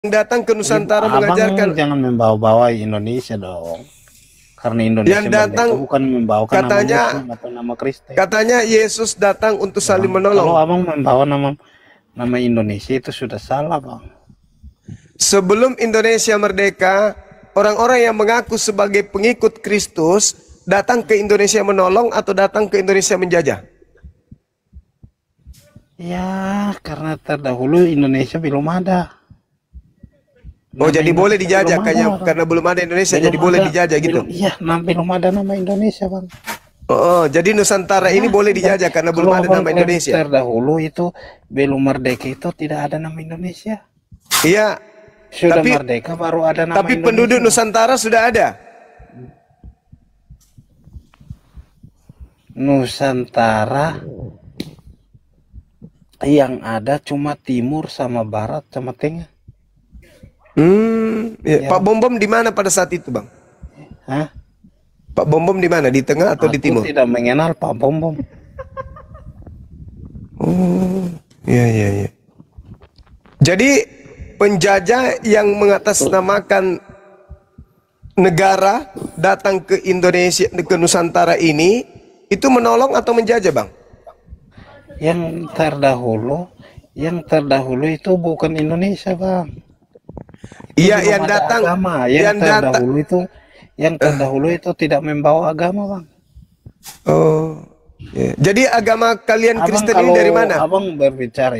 datang ke Nusantara Abang mengajarkan, jangan membawa-bawa Indonesia dong. Karena yang Indonesia merdeka datang bukan membawakan nama katanya Muslim atau nama Kristen. katanya Yesus datang untuk Ya, saling Bang. Kalau menolong. abang membawa nama Indonesia itu sudah salah, Bang. Sebelum Indonesia merdeka, orang-orang yang mengaku sebagai pengikut Kristus datang ke Indonesia menolong atau datang ke Indonesia menjajah? Ya, karena terdahulu Indonesia belum ada. Oh, Nama jadi boleh Indonesia belum dijajah ada, Bang. karena belum ada Indonesia, Belum jadi boleh ada, dijajah gitu. iya, belum ada nama Indonesia, Bang. Oh, jadi Nusantara Ya, ini boleh dan dijajah karena belum kalau ada abang nama klaim Indonesia. terdahulu itu belum merdeka itu tidak ada nama Indonesia. Iya, Sudah tapi merdeka baru ada nama penduduk Indonesia. Nusantara sudah ada. Nusantara yang ada cuma timur sama barat sama tengah. Ya. Ya, Pak Bom di mana pada saat itu, Bang? hah? Pak Bom di mana? Di tengah atau di Aku timur? tidak mengenal Pak Bom. Oh, iya, iya, iya. Jadi penjajah yang mengatasnamakan negara datang ke Indonesia, ke Nusantara ini, itu menolong atau menjajah, Bang? Yang terdahulu itu bukan Indonesia, Bang. Iya, Belum yang ada datang, agama. Yang terdahulu itu tidak membawa agama, Bang. Oh, iya. Jadi agama kalian Abang Kristen ini kalau dari mana? abang berbicara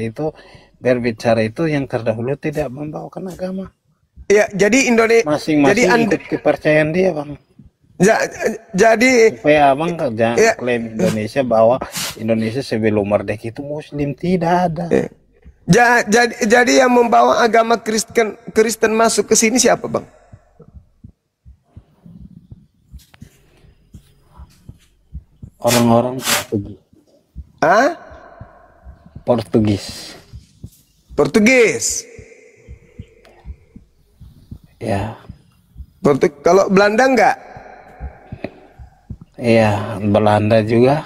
itu yang terdahulu tidak membawakan agama. Iya, jadi Indonesia, jadi Masing-masing ikut kepercayaan dia, Bang. jadi Supaya abang jangan ya, klaim Indonesia bahwa Indonesia sebelum merdeka itu Muslim, tidak ada. jadi yang membawa agama Kristen masuk ke sini siapa, Bang? Orang-orang Portugis. Hah? Portugis. Portugis. Ya. Kalau Belanda enggak? Iya, Belanda juga.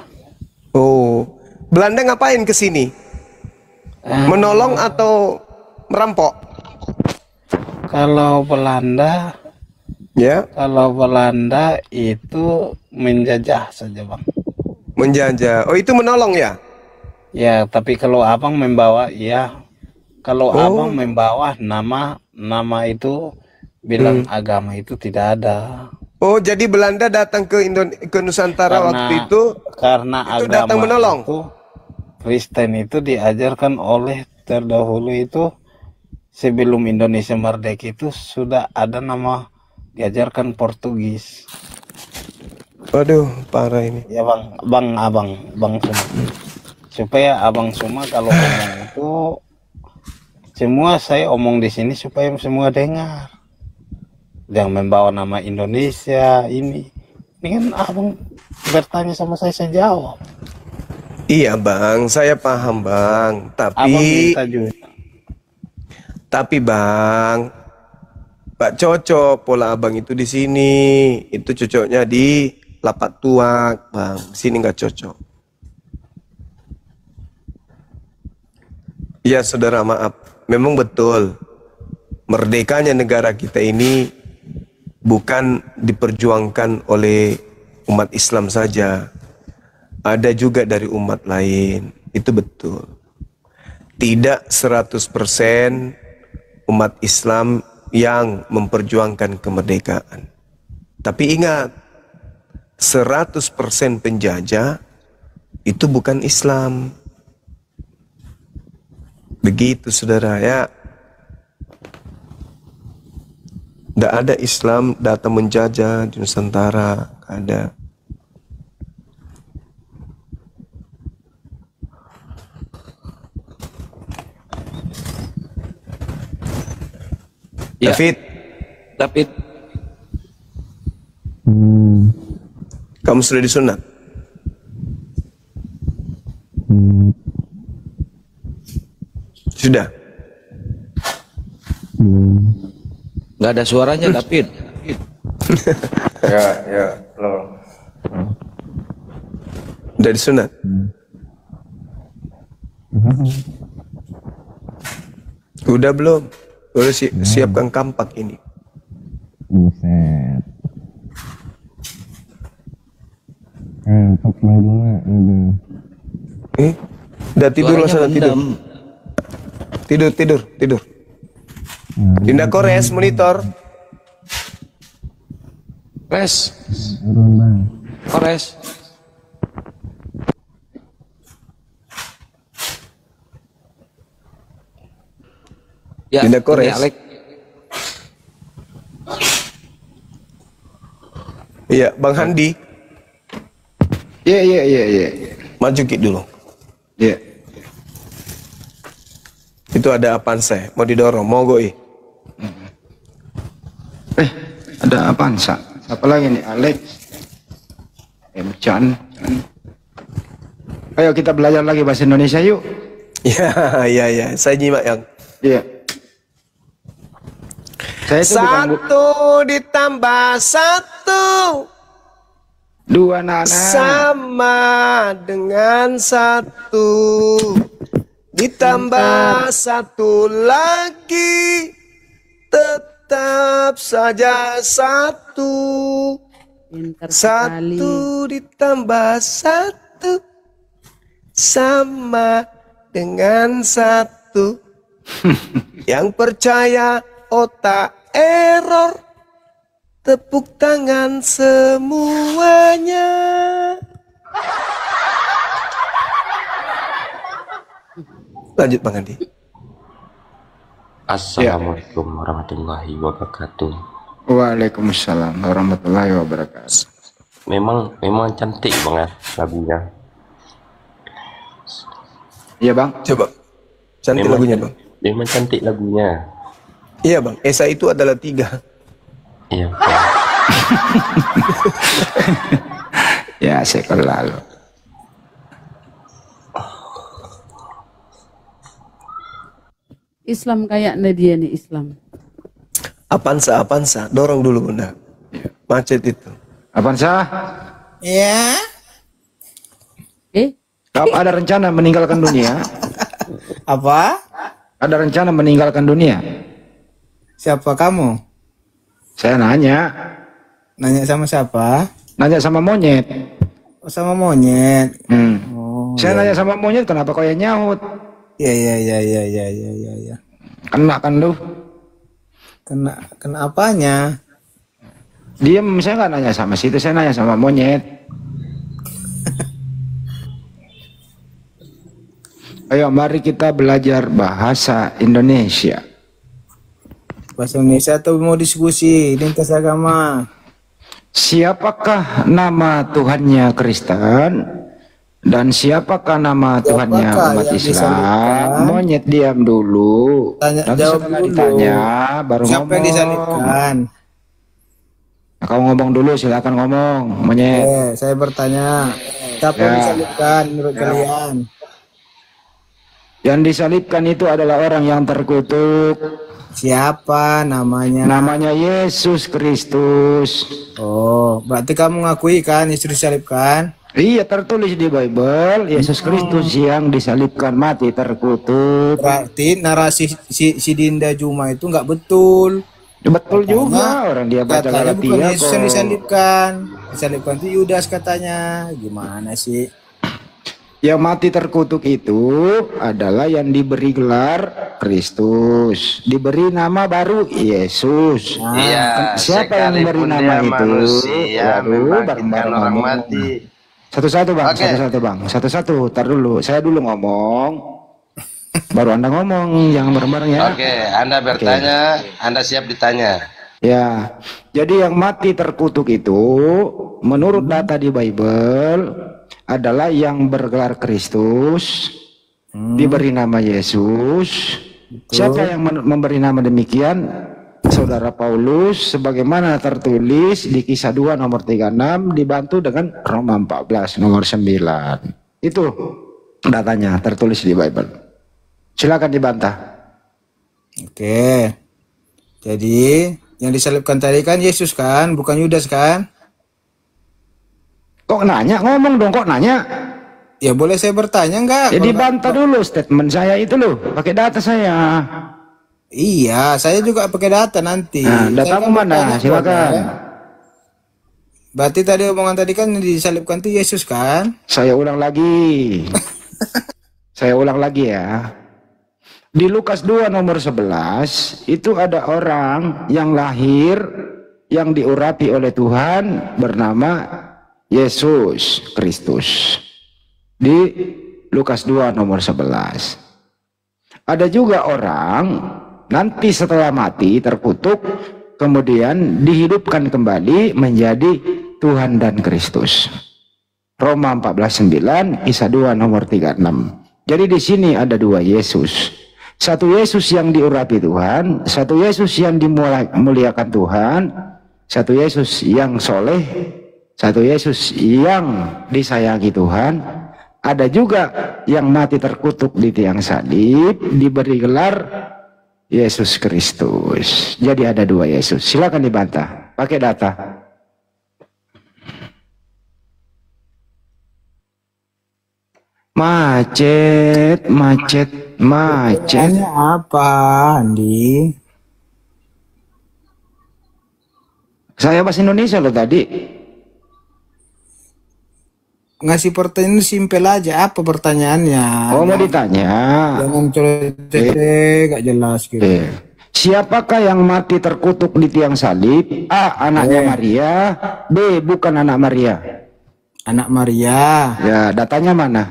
Oh, Belanda ngapain ke sini? Menolong atau merampok? Kalau Belanda, Ya, kalau Belanda itu menjajah saja, Bang. menjajah. Oh, itu menolong ya? Ya, tapi kalau abang membawa, ya, kalau abang membawa nama itu bilang agama itu tidak ada. Oh, jadi Belanda datang ke Nusantara waktu itu Karena datang agama menolong. itu Kristen itu diajarkan oleh terdahulu itu sebelum Indonesia merdeka itu sudah ada nama diajarkan Portugis. Waduh, parah ini. Ya, Bang Suma. Supaya Abang Suma kalau ngomong itu semua saya omong di sini supaya semua dengar. Yang membawa nama Indonesia ini kan abang bertanya sama saya jawab. Iya, Bang, saya paham, Bang. Tapi Bang, Pak cocok pola abang itu di sini. Itu cocoknya di Lapak Tuak, Bang. Sini nggak cocok. Iya, saudara, maaf. Memang betul. Merdekanya negara kita ini bukan diperjuangkan oleh umat Islam saja. Ada juga dari umat lain. Itu betul. Tidak 100% umat Islam yang memperjuangkan kemerdekaan. Tapi ingat, 100% penjajah itu bukan Islam. Begitu, saudara, ya. Tidak ada Islam datang menjajah di Nusantara. Ada. Ya. David. Kamu sudah disunat? Sudah? Nggak ada suaranya, David. Ya, belum. Udah disunat? Udah belum? Udah siapkan kampak ini. Buset. Kampak bunga udah. Udah tidur lah sana, tidur. Tidur. Pindah kores monitor. Res, Turun bang. kores. Ya, Pindah kores. ini Alek. Iya, Bang Handi. Iya. Maju Ki dulu. Iya. Itu ada Avanza, mau didorong, mau goi. Ada Avanza. Apa lagi nih? Alex. Chan. Ayo kita belajar lagi bahasa Indonesia yuk. Iya. Saya nyimak yang. Iya. Saya itu bukan Satu ditambah satu dua anak. sama dengan satu ditambah satu lagi tetap saja satu. Pintar sekali. Satu ditambah satu sama dengan satu. Yang percaya otak error, tepuk tangan semuanya. Lanjut Bang Andi. Assalamualaikum warahmatullahi wabarakatuh. Waalaikumsalam warahmatullahi wabarakatuh. Memang cantik banget lagunya. Iya bang. Coba. Cantik lagunya Bang. Memang cantik lagunya. Iya Bang, Esa itu adalah 3. Iya. Ya sekali lalu. Islam kayaknya dia nih Islam. Avanza, dorong dulu Bunda. Macet itu. Avanza, Ya, kamu ada rencana meninggalkan dunia? apa? Ada rencana meninggalkan dunia? Siapa kamu? Saya nanya. Nanya sama siapa? Nanya sama monyet. Oh, sama monyet. Oh, Saya nanya sama monyet, kenapa kau yang nyaut? ya. Kena kan lu? Kena apanya? Diam, saya nggak nanya sama situ, saya nanya sama monyet. Ayo, mari kita belajar bahasa Indonesia. Bahasa Indonesia atau mau diskusi lintas agama? Siapakah nama Tuhannya Kristen? Dan siapakah nama Tuhannya Siapakah umat yang Islam? disalibkan? Monyet diam dulu. Nanti Jawab setelah dulu. ditanya, baru Siapa ngomong. yang disalibkan? Nah, kau ngomong dulu, silakan ngomong, monyet. Saya bertanya. Siapa yang Ya. disalibkan menurut kalian? Yang disalibkan itu adalah orang yang terkutuk. Siapa namanya? Namanya Yesus Kristus. Oh, berarti kamu ngakui kan Yesus disalibkan? Iya, tertulis di Bible, Yesus Kristus yang disalibkan mati terkutuk. Berarti narasi si Dinda Juma itu nggak betul. Betul juga, orang dia baca Katanya bukan Galatia Yesus yang kok. disalibkan. Disalibkan itu Yudas katanya. Gimana sih? Yang mati terkutuk itu adalah yang diberi gelar Kristus, diberi nama baru Yesus. Iya. Siapa yang memberi sekalipun nama dia itu? manusia Waduh, membangkitkan bareng-bareng orang ngomong. mati. Satu-satu bang, Oke. satu-satu bang, satu-satu. Tar dulu, saya dulu ngomong, baru anda ngomong, jangan bareng-bareng ya. Oke, Anda bertanya, Anda siap ditanya. Ya, jadi yang mati terkutuk itu, menurut data di Bible, adalah yang bergelar Kristus, diberi nama Yesus. Siapa yang memberi nama demikian? Saudara Paulus, sebagaimana tertulis di Kisah 2 nomor 36, dibantu dengan Roma 14 nomor 9. Itu datanya tertulis di Bible. Silakan dibantah. Oke. Jadi yang disalibkan tadi kan Yesus kan, bukan Yudas kan? Kok nanya? Ngomong dong, kok nanya? Ya boleh saya bertanya enggak? Ya dibantah dulu statement saya itu loh, pakai data saya. Iya, saya juga pakai data nanti. Nah, Saya datamu kan mana? bertanya Silakan. ya. Berarti tadi omongan tadi kan disalibkan itu Yesus kan? Saya ulang lagi. Saya ulang lagi ya. Di Lukas 2 nomor 11 itu ada orang yang lahir yang diurapi oleh Tuhan bernama Yesus Kristus. Di Lukas 2 nomor 11. Ada juga orang nanti setelah mati terkutuk kemudian dihidupkan kembali menjadi Tuhan dan Kristus. Roma 14:9, Kisah 2 nomor 36. Jadi di sini ada dua Yesus. Satu Yesus yang diurapi Tuhan, satu Yesus yang dimuliakan Tuhan, satu Yesus yang soleh, satu Yesus yang disayangi Tuhan. Ada juga yang mati terkutuk di tiang salib, diberi gelar Yesus Kristus. Jadi ada dua Yesus. Silakan dibantah. Pakai data. Macet. Tanya apa, Andi? Saya bahasa Indonesia loh tadi. Ngasih pertanyaan simpel aja. Apa pertanyaannya? Oh, mau ditanya. Jangan coret-coret, gak jelas gitu. Siapakah yang mati terkutuk di tiang salib? A. Anaknya Maria. B. Bukan anak Maria. Anak Maria. Ya, datanya mana?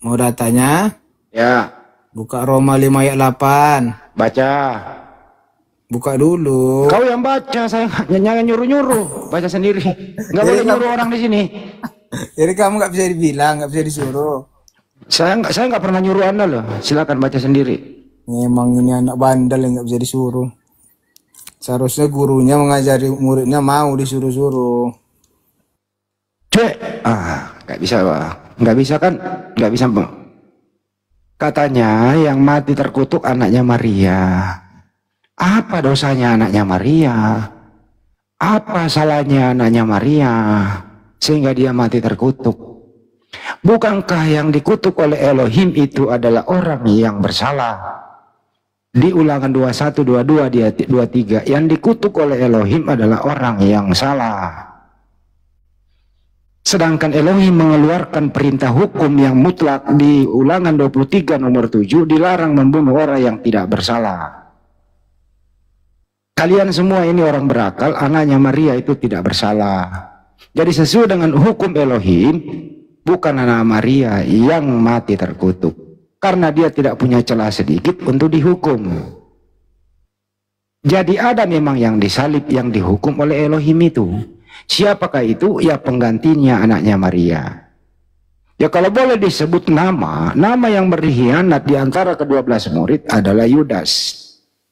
Mau datanya? Ya, Buka Roma 5 ayat 8. baca. Buka dulu. Kau yang baca, saya jangan nyuruh-nyuruh. Baca sendiri. Nggak boleh nyuruh orang di sini. Jadi kamu nggak bisa dibilang, nggak bisa disuruh. Saya nggak pernah nyuruh Anda loh. Silakan baca sendiri. Memang ini anak bandel yang nggak bisa disuruh. Seharusnya gurunya mengajari muridnya mau disuruh-suruh. Cek. Nggak bisa, Pak. Nggak bisa kan? Nggak bisa, Pak. Katanya yang mati terkutuk anaknya Maria. Apa dosanya anaknya Maria? Apa salahnya anaknya Maria sehingga dia mati terkutuk? Bukankah yang dikutuk oleh Elohim itu adalah orang yang bersalah? Di Ulangan 21, 22, 23, yang dikutuk oleh Elohim adalah orang yang salah. Sedangkan Elohim mengeluarkan perintah hukum yang mutlak di Ulangan 23 nomor 7, dilarang membunuh orang yang tidak bersalah. Kalian semua ini orang berakal, anaknya Maria itu tidak bersalah. Jadi sesuai dengan hukum Elohim, bukan anak Maria yang mati terkutuk. Karena dia tidak punya celah sedikit untuk dihukum. Jadi ada memang yang disalib, yang dihukum oleh Elohim itu. Siapakah itu? Ya penggantinya anaknya Maria. Ya kalau boleh disebut nama yang berkhianat di antara ke-12 murid adalah Yudas.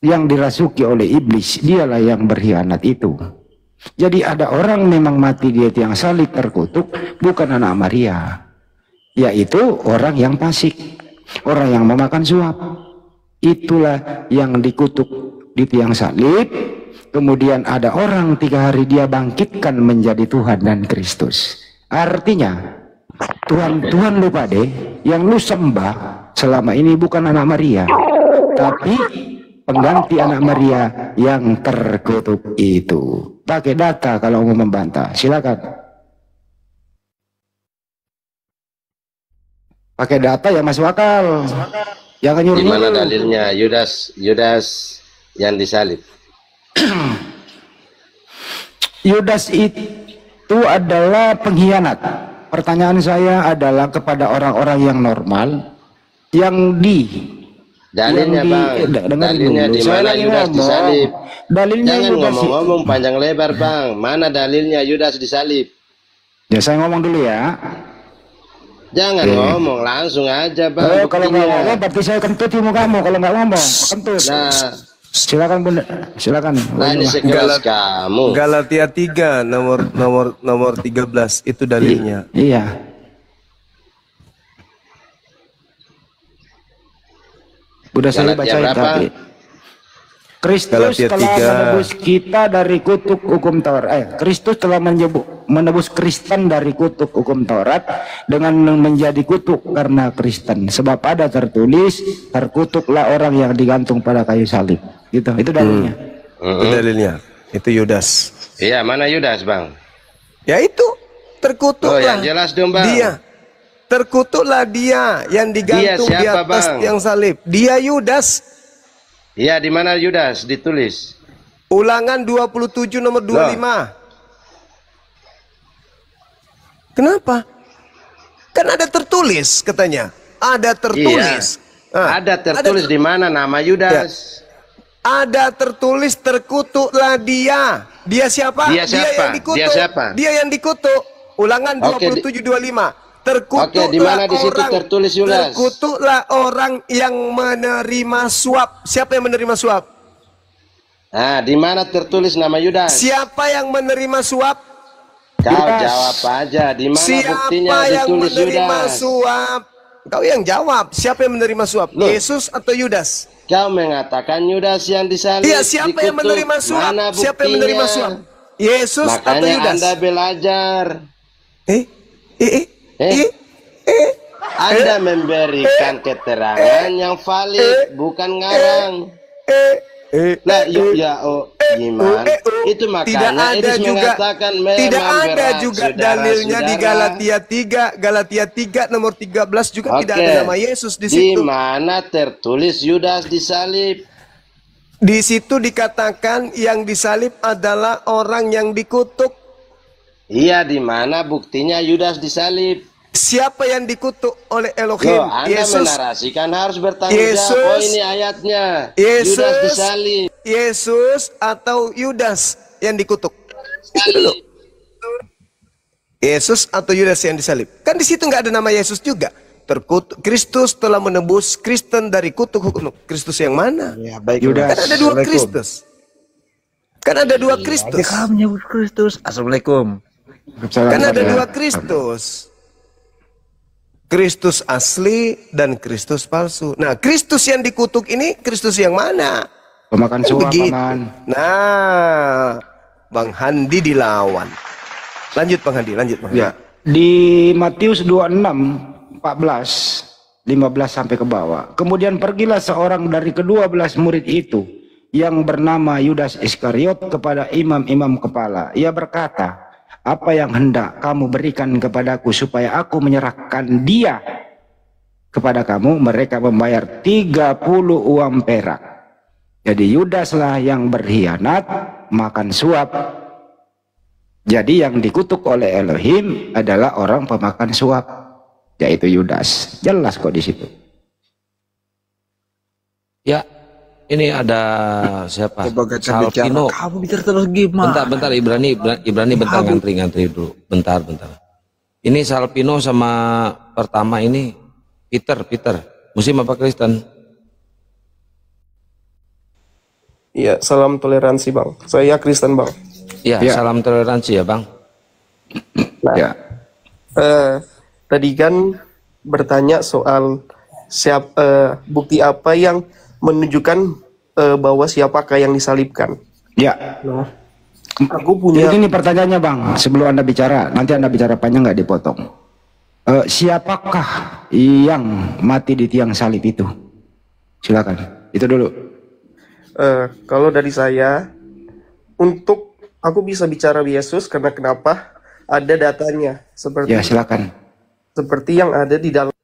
Yang dirasuki oleh iblis, dialah yang berkhianat itu. Jadi ada orang memang mati di tiang salib terkutuk, bukan anak Maria. Yaitu orang yang fasik, orang yang memakan suap. Itulah yang dikutuk di tiang salib. Kemudian ada orang 3 hari dia bangkitkan menjadi Tuhan dan Kristus. Artinya Tuhan lupa deh, yang lu sembah selama ini bukan anak Maria, tapi pengganti anak Maria yang terkutuk itu. Pakai data kalau mau membantah, silakan. Pakai data yang masuk akal. Jangan nyuruh. Di mana dalilnya Yudas yang disalib? Yudas itu adalah pengkhianat. Pertanyaan saya adalah kepada orang-orang yang normal, yang dalilnya Bang, dalilnya di mana Yudas disalib? Dalilnya jangan Yudas ngomong-ngomong panjang lebar Bang. Mana dalilnya Yudas disalib? Ya saya ngomong dulu ya. Jangan ngomong, langsung aja Bang. Kalau nggak ngomong berarti saya kentut ilmu kamu. Kalau nggak ngomong, kentut. Nah, silakan Bunda, silakan. Nah ini sekelas kamu. Galatia 3 nomor 13 itu dalilnya. Iya. Udah saya bacain tadi. Kristus telah menebus kita dari kutuk hukum Taurat. Kristus telah menebus Kristen dari kutuk hukum Taurat dengan menjadi kutuk karena Kristen. Sebab ada tertulis, terkutuklah orang yang digantung pada kayu salib. Gitu. Itu dalilnya. Itu dalilnya. Itu Yudas. Iya, mana Yudas, Bang? Ya itu, terkutuklah. Oh, yang jelas dong, Bang. Dia. Terkutuklah dia yang digantung Dia di siapa, atas Bang? yang salib. Dia Yudas. Iya, di mana Yudas ditulis? Ulangan 27 nomor 25. Kenapa? Kan ada tertulis katanya. Ada tertulis. Iya. Ada tertulis di mana nama Yudas? Ada tertulis terkutuklah dia. Dia siapa? Dia siapa? Dia yang dikutuk. Dia siapa? Dia yang dikutuk. Ulangan 27:25. Terkutuklah Oke, di mana di situ orang, tertulis Yudas? terkutuklah orang yang menerima suap. Siapa yang menerima suap? Nah, di mana tertulis nama Yudas? Siapa yang menerima suap? Kau jawab aja. Di mana buktinya Siapa yang ditulis menerima Yudas? suap? Kau yang jawab. Siapa yang menerima suap? Loh. Yesus atau Yudas? Kau mengatakan Yudas yang disalib. Iya, siapa yang dikutuk. menerima suap? Mana Siapa yang menerima buktinya? suap? Yesus atau Makanya Yudas? Anda belajar. Eh? Anda memberikan keterangan yang valid, bukan ngarang. Nah, gimana? Itu makanya Idris mengatakan tidak memang ada berat, juga dalilnya di Galatia 3 nomor 13 juga tidak ada nama Yesus di Di situ. mana tertulis Yudas disalib? Di situ dikatakan yang disalib adalah orang yang dikutuk. Iya, di mana buktinya Yudas disalib? Siapa yang dikutuk oleh Elohim? Loh, Anda Yesus. menarasikan harus bertanggung jawab. Oh, ini ayatnya. Yesus. Yudas disalib. Yesus atau Yudas yang dikutuk? Itu dulu. Yesus atau Yudas yang disalib? Kan di situ nggak ada nama Yesus juga. Terkutuk. Kristus telah menebus Kristen dari kutuk hukum. Kristus yang mana? Ya, baik. Kan ada dua Kristus. Kan ada dua Kristus. Kamu menyebut Kristus. Assalamualaikum. Kan ada dua Kristus. Kristus asli dan Kristus palsu. Nah, Kristus yang dikutuk ini Kristus yang mana? Pemakan Kan suap, begitu. Paman. Nah, Bang Handi dilawan. Lanjut Bang Handi, lanjut Bang Handi. Ya. Di Matius 26:14, 15 sampai ke bawah. Kemudian pergilah seorang dari ke-12 murid itu yang bernama Yudas Iskariot kepada imam-imam kepala. Ia berkata, "Apa yang hendak kamu berikan kepadaku supaya aku menyerahkan dia kepada kamu?" Mereka membayar 30 uang perak. Jadi Yudaslah yang berkhianat, makan suap. Jadi yang dikutuk oleh Elohim adalah orang pemakan suap, yaitu Yudas. Jelas kok di situ. Ya, ini ada siapa? Salpino. Kamu bicara terus gimana? Bentar, Ibrani bentar, ngantri dulu. Bentar. Ini Salpino sama pertama ini Peter. Muslim apa Kristen? Iya, salam toleransi Bang. Saya Kristen Bang. Ya, salam toleransi ya Bang. Nah, tadi kan bertanya soal bukti apa yang menunjukkan bahwa siapakah yang disalibkan. Ya. Nah, aku punya. Jadi ini pertanyaannya Bang, sebelum Anda bicara, nanti Anda bicara panjang nggak dipotong. Siapakah yang mati di tiang salib itu? Silakan. Itu dulu. Kalau dari saya, aku bisa bicara Yesus karena kenapa? Ada datanya seperti. Ya, silakan. Seperti yang ada di dalam.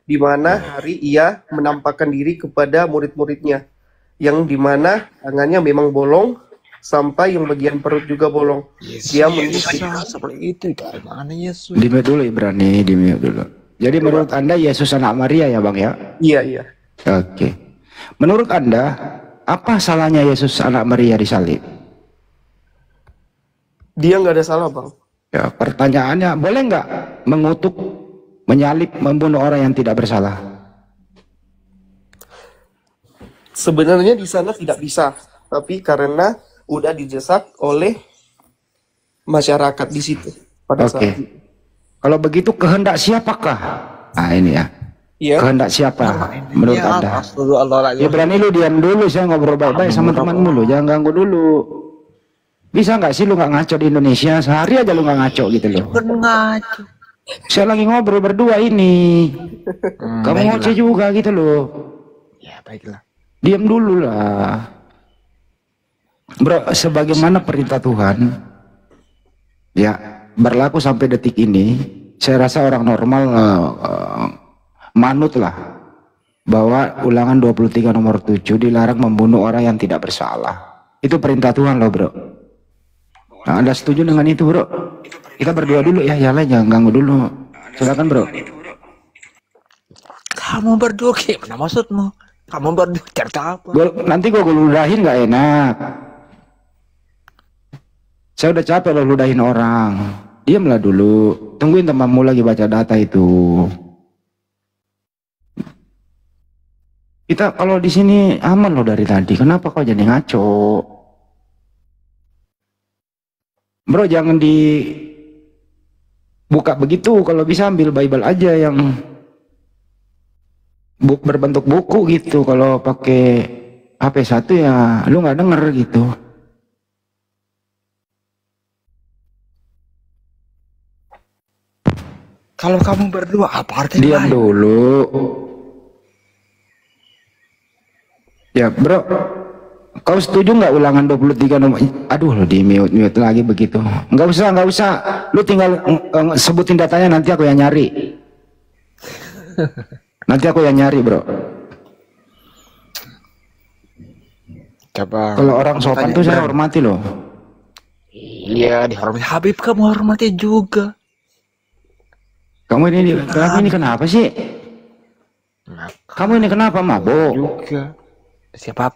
Di mana hari ia menampakkan diri kepada murid-muridnya, yang dimana tangannya memang bolong sampai yang bagian perut juga bolong. Dia seperti itu gimana Yesus? Di-mute dulu Ibrani, di-mute dulu. Jadi menurut Anda Yesus anak Maria ya Bang ya? Iya. Oke. Menurut Anda apa salahnya Yesus anak Maria disalib? Dia nggak ada salah Bang. Ya, pertanyaannya boleh nggak mengutuk, menyalib, membunuh orang yang tidak bersalah? Sebenarnya di sana tidak bisa, tapi karena udah didesak oleh masyarakat di situ pada saat itu. Kalau begitu kehendak siapakah? Nah ini ya. Iya. Kehendak siapa menurut Anda? Ya berani lu diam dulu, saya ngobrol baik-baik sama temanmu lu, jangan ganggu dulu. Bisa nggak sih lu nggak ngaco di Indonesia? Sehari aja lu nggak ngaco gitu loh. Bukan ngaco. Saya lagi ngobrol berdua ini. Kamu ngoceh juga gitu loh. Ya baiklah. Diam dulu lah. Bro, sebagaimana perintah Tuhan, ya berlaku sampai detik ini, saya rasa orang normal manut lah bahwa Ulangan 23 nomor 7 dilarang membunuh orang yang tidak bersalah. Itu perintah Tuhan loh bro. Nah, Anda setuju dengan itu bro? Kita berdua dulu ya, Yale jangan ganggu dulu. Silakan bro. Kamu berdua gimana maksudmu? Kamu berdua cerita apa? Nanti gue ludahin nggak enak. Saya udah capek loh ludahin orang. Diamlah dulu. Tungguin temanmu lagi baca data itu. Kita kalau di sini aman loh dari tadi. Kenapa kau jadi ngaco? Bro jangan dibuka begitu. Kalau bisa ambil Bible aja yang berbentuk buku gitu. Kalau pakai HP 1 ya lu nggak denger gitu. Kalau kamu berdua apa artinya? Diam dulu. Ya bro, kau setuju nggak Ulangan 23 nomor? Aduh lo di mute lagi begitu. Nggak usah. Lu tinggal sebutin datanya, nanti aku yang nyari. Nanti aku yang nyari bro. Coba. Kalau orang sopan tuh saya hormati loh. Iya dihormati. Habib kamu hormati juga. Kamu ini kenapa sih? Kamu ini kenapa mabuk? Juga. Siapa?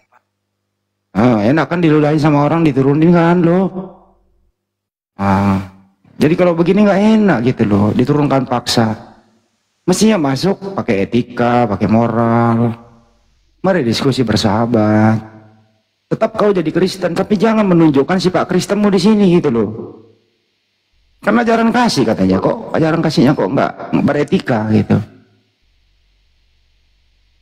Enak kan diludahin sama orang, diturunin kan lo. Jadi kalau begini nggak enak gitu loh, diturunkan paksa. Mestinya masuk pakai etika, pakai moral. Mari diskusi bersahabat. Tetap kau jadi Kristen, tapi jangan menunjukkan sifat Kristenmu di sini gitu loh. Karena ajaran kasih katanya, kok ajaran kasihnya kok nggak beretika gitu.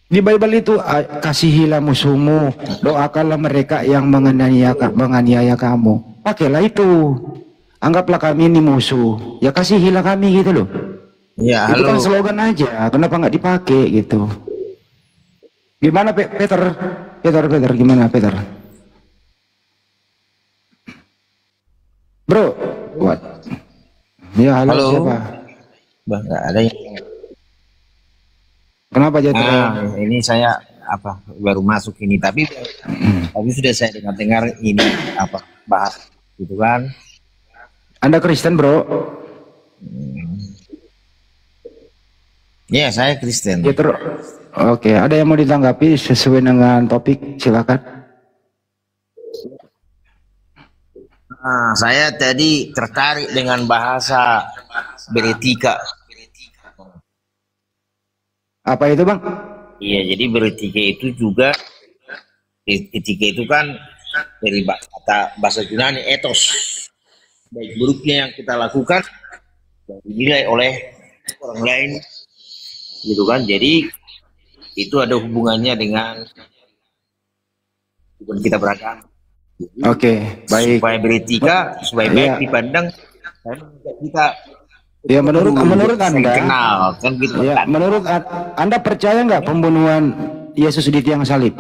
Di Bible itu kasihilah musuhmu, doakanlah mereka yang menganiaya kamu. Pakailah itu. Anggaplah kami ini musuh, ya kasihilah kami gitu loh. Ya, itu halo. kan slogan aja, kenapa nggak dipakai gitu? Gimana Peter, gimana Peter? Bro, what? Ya halo. Siapa? Bang, nggak ada yang. Kenapa jadi? Ini saya baru masuk ini, tapi sudah saya dengar ini bahas gitu kan. Anda Kristen bro? Ya saya Kristen. Ya, Oke, ada yang mau ditanggapi sesuai dengan topik, silakan. Saya tadi tertarik dengan bahasa beretika. Apa itu bang? Iya, jadi beretika itu juga, etika itu kan dari kata bahasa Yunani etos. Baik buruknya yang kita lakukan dinilai oleh orang lain, gitu kan. Jadi itu ada hubungannya dengan hubungan kita beragama. Oke, baik. Supaya beretika, supaya baik dipandang, kita. Ya menurut Anda, kenal kan gitu. Ya, menurut Anda percaya nggak pembunuhan Yesus di tiang salib?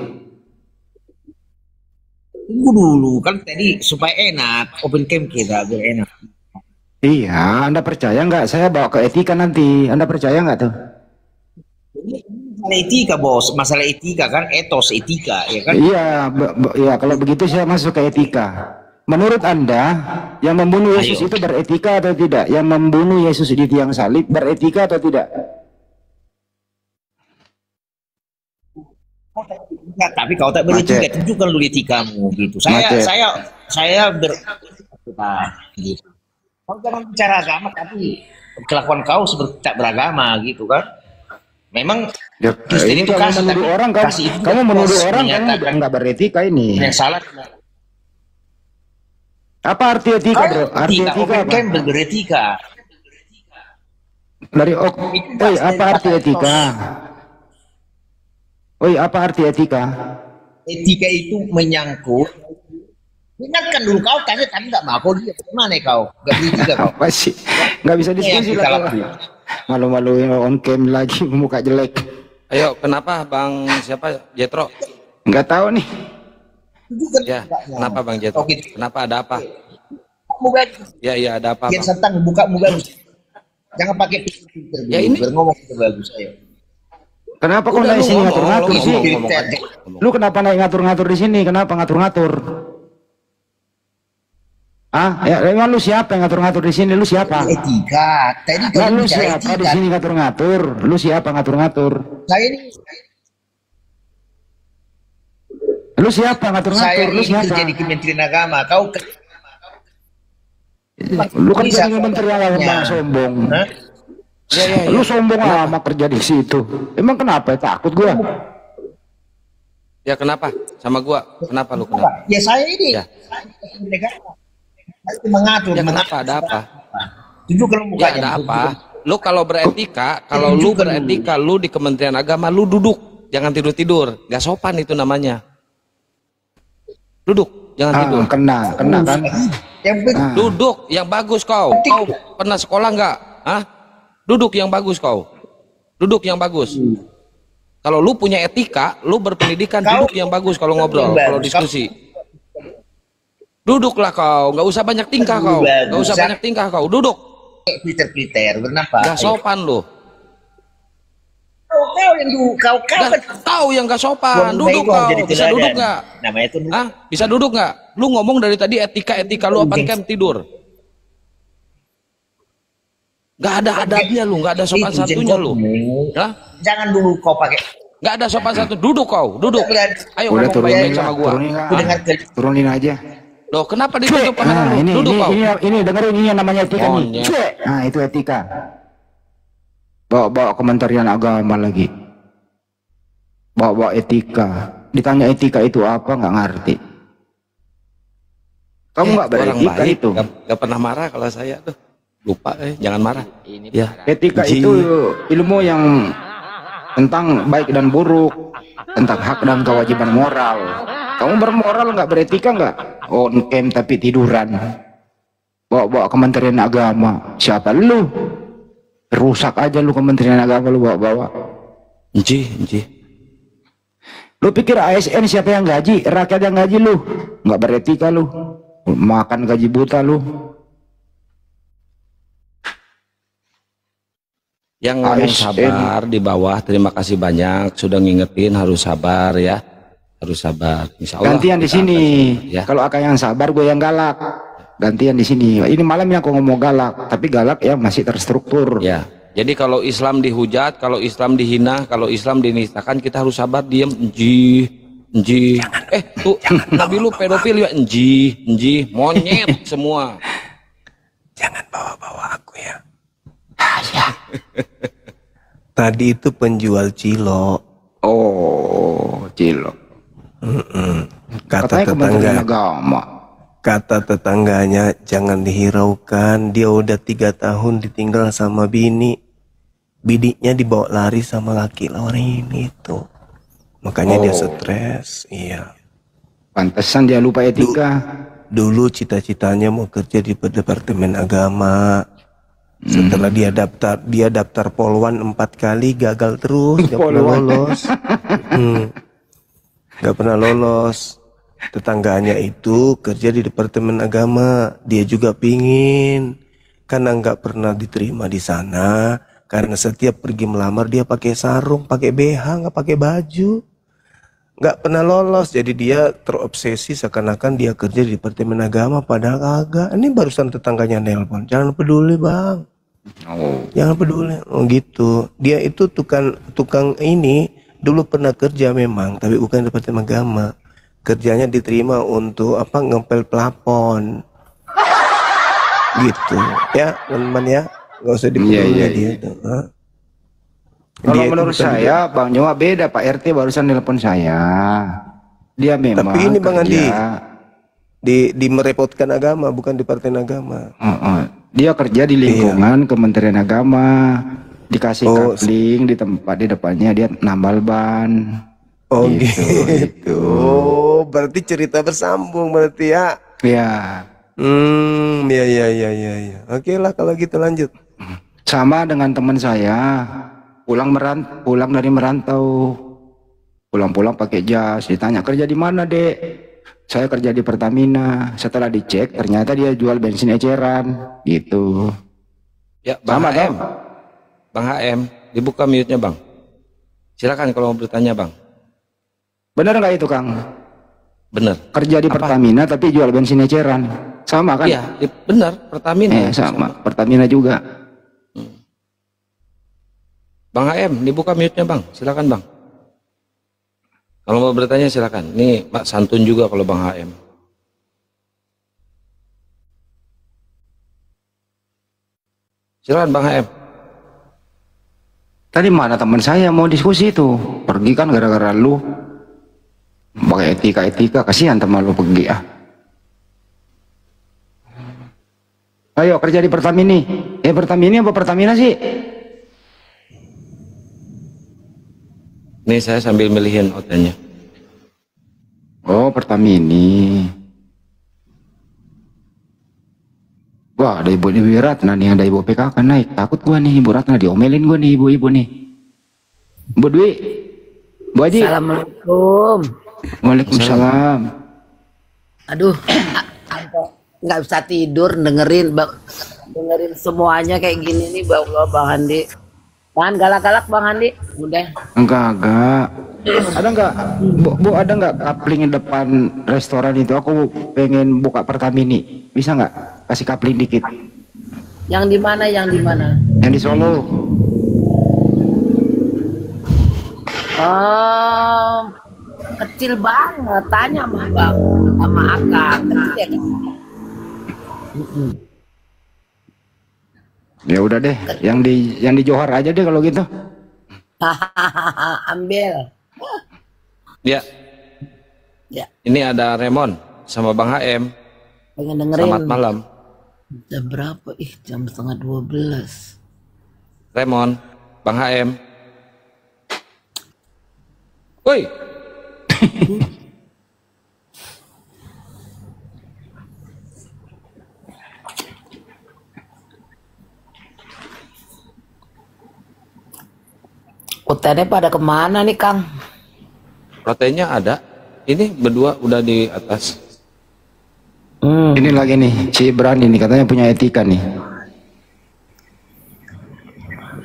Tunggu dulu, kan tadi supaya enak, open camp kita biar enak. Iya, Anda percaya nggak? Saya bawa ke etika nanti. Anda percaya nggak tuh? Masalah etika bos, masalah etika kan, etos etika ya kan? Iya, ya kalau begitu saya masuk ke etika. Menurut Anda, yang membunuh Yesus itu beretika atau tidak? Yang membunuh Yesus di tiang salib beretika atau tidak? Tapi kau tak beretika, tunjukkan dulu etikamu gitu. Saya gitu. Kau jangan bicara agama, tapi kelakuan kau seperti tak beragama gitu kan? Memang Kristen itu kasih, menuduh orang, kamu menuduh orang kamu nggak beretika ini. Yang salah. Apa arti etika bro? Arti etika apa? Beretika. Dari apa arti etika? Apa arti etika? Etika itu menyangkut Ingatkan dulu kau tanya kan nggak mau dia mana kau nggak beli juga kau. Masih nggak bisa diskusi lah kalau malu-maluin on cam lagi muka jelek. Ayo, kenapa Bang siapa Jetro? Nggak tahu nih. Ya, kenapa Bang Jetro? Kenapa, ada apa? Ya, iya, ada apa? Yang sentang buka bagus. Jangan pakai filter. Ya ini ngomong itu bagus ayo. Kenapa kau naik sini ngatur-ngatur sih? Lu kenapa naik ngatur-ngatur di sini? Kenapa ngatur-ngatur? Ah, ya emang lu siapa yang ngatur-ngatur di sini? Lu siapa? Etika. Tadi kan lu siapa di sini ngatur-ngatur? Lu siapa ngatur-ngatur? Saya ini. Lu siapa ngatur-ngatur? Lu siapa? Kerja di Kementerian Agama. Kau lu kan jadi Menteri Agama sombong. Lu sombong amat kerja di situ. Emang kenapa? Takut gua. Ya kenapa? Sama gua. Kenapa lu kenapa? Ya saya ini. Ya. Mengatur. Ya kenapa? Ada apa? Tunjuk kalau mukanya. Ya ada apa? Lu kalau beretika, lu di Kementerian Agama, lu duduk, jangan tidur-tidur. Gak sopan itu namanya. Duduk, jangan tidur. Kena kan? Duduk yang bagus kau. Kau pernah sekolah nggak? Hah? Duduk yang bagus kau. Duduk yang bagus. Kalau lu punya etika, lu berpendidikan, duduk yang bagus kalau ngobrol, kalau diskusi. Duduklah kau, nggak usah banyak tingkah kau, nggak usah banyak tingkah kau, duduk. Peter, kenapa? Gak sopan lu. Kau yang gak sopan, duduk kau. Bisa duduk nggak? Namanya itu. Ah, bisa duduk nggak? Lu ngomong dari tadi etika lu open camp tidur. Gak ada adabnya lu, gak ada sopan satunya lu. Hah? Jangan dulu kau pakai. Gak ada sopan satu, duduk kau, duduk. Ayo udah ngomong baik-baik sama gua. Turunin aja. Loh, kenapa ditutup kamera lu? Duduk kau. Ini dengerin ini yang namanya etika nih. Nah, itu etika. Bawa Kementerian Agama lagi. Bawa etika. Ditanya etika itu apa nggak ngerti. Kamu nggak beretika itu. Gak pernah marah kalau saya tuh. Lupa, jangan marah. Ya. Etika itu ilmu yang tentang baik dan buruk, tentang hak dan kewajiban moral. Kamu bermoral nggak, beretika nggak? On cam tapi tiduran. Bawa Kementerian Agama. Siapa lu? Rusak aja lu Kementerian Agama lu bawa. Enji. Lu pikir ASN siapa yang gaji? Rakyat yang gaji lu. Nggak beretika lu. Makan gaji buta lu. Yang ngomong sabar di bawah, terima kasih banyak sudah ngingetin harus sabar ya. Harus sabar. Insya Allah. Gantian di sini. Ya. Kalau akak yang sabar, gue yang galak. Gantian di sini. Ini malamnya aku ngomong galak, tapi galak yang masih terstruktur. Ya. Jadi kalau Islam dihujat, kalau Islam dihina, kalau Islam dinistakan, kita harus sabar, diam, enji. Tuh Nabi lu pedofil ya, enji, monyet semua. Jangan bawa-bawa aku ya. Tadi itu penjual cilok. Oh, cilok. Kata tetangganya jangan dihiraukan, dia udah 3 tahun ditinggal sama bininya dibawa lari sama laki lawan ini tuh, makanya dia stres. Iya, pantesan dia lupa etika. Dulu cita-citanya mau kerja di Departemen Agama. Setelah dia daftar Polwan 4 kali, gagal terus, gak pernah lolos. Gak pernah lolos. Tetangganya itu kerja di Departemen Agama, dia juga pingin, karena nggak pernah diterima di sana, karena setiap pergi melamar dia pakai sarung, pakai BH, nggak pakai baju, nggak pernah lolos. Jadi dia terobsesi seakan-akan dia kerja di Departemen Agama, padahal kagak. Ini barusan tetangganya nelpon, jangan peduli bang, jangan peduli, gitu. Dia itu tukang ini dulu pernah kerja memang, tapi bukan di Departemen Agama. Kerjanya diterima untuk ngepel plafon gitu ya teman-teman ya, nggak usah dipeduli dia itu. Kalau menurut saya Bang Nyowa beda, Pak RT barusan nelpon saya, dia memang tapi ini Bang Andi di merepotkan agama, bukan Departemen Agama. Dia kerja di lingkungan Kementerian Agama, dikasih kapling di tempat di depannya dia nambal ban. Gitu. Oh, berarti cerita bersambung berarti ya. Ya. Ya. Oke lah kalau gitu lanjut. Sama dengan teman saya, pulang dari merantau, pulang-pulang pakai jas, ditanya kerja di mana, Dek? Saya kerja di Pertamina. Setelah dicek, ternyata dia jual bensin eceran, gitu. Ya, Bang Sama HM. dong. Bang HM, dibuka mute-nya, Bang. Silakan kalau mau bertanya, Bang. Bener nggak itu, Kang? Bener. Kerja di Pertamina tapi jual bensin eceran, sama kan? Iya, bener. Pertamina. Sama. Pertamina juga. Bang HM, dibuka mute-nya, Bang. Silakan, Bang. Kalau mau bertanya silakan. Ini Mak santun juga kalau Bang HM. Silakan Bang HM. Tadi mana teman saya mau diskusi itu, pergi kan gara-gara lu pakai etika, kasihan teman lu pergi ah. Ayo kerja di Pertamini. Pertamini apa Pertamina sih? Nih saya sambil milihin hotelnya. Oh Pertamini. Wah ada ibu Ratna nih, ada ibu PKK naik. Takut gua nih ibu Ratna, diomelin gua nih ibu-ibu nih. Bu Dwi, Bu Haji. Assalamualaikum. Waalaikumsalam. Aduh, nggak bisa tidur dengerin semuanya kayak gini nih Bang Handi. Jangan galak-galak Bang Handi, udah. Enggak. Ada enggak, Bu ada enggak kapling depan restoran itu? Aku pengen buka Pertamini. Bisa enggak? Kasih kapling dikit. Yang di mana? Yang di Solo. Oh, kecil banget. Tanya sama Bang, sama Akang. Kecil ya, kecil. Ya udah deh, yang di Johar aja deh kalau gitu. Ambil. Ya. Ini ada Remon sama Bang HM. Pengen dengerin. Selamat malam. Jam berapa? Jam 11:30. Remon, Bang HM. Woi. Utennya pada kemana nih Kang? Proteinnya ada. Ini berdua udah di atas. Ini lagi nih, si Ibran ini katanya punya etika nih.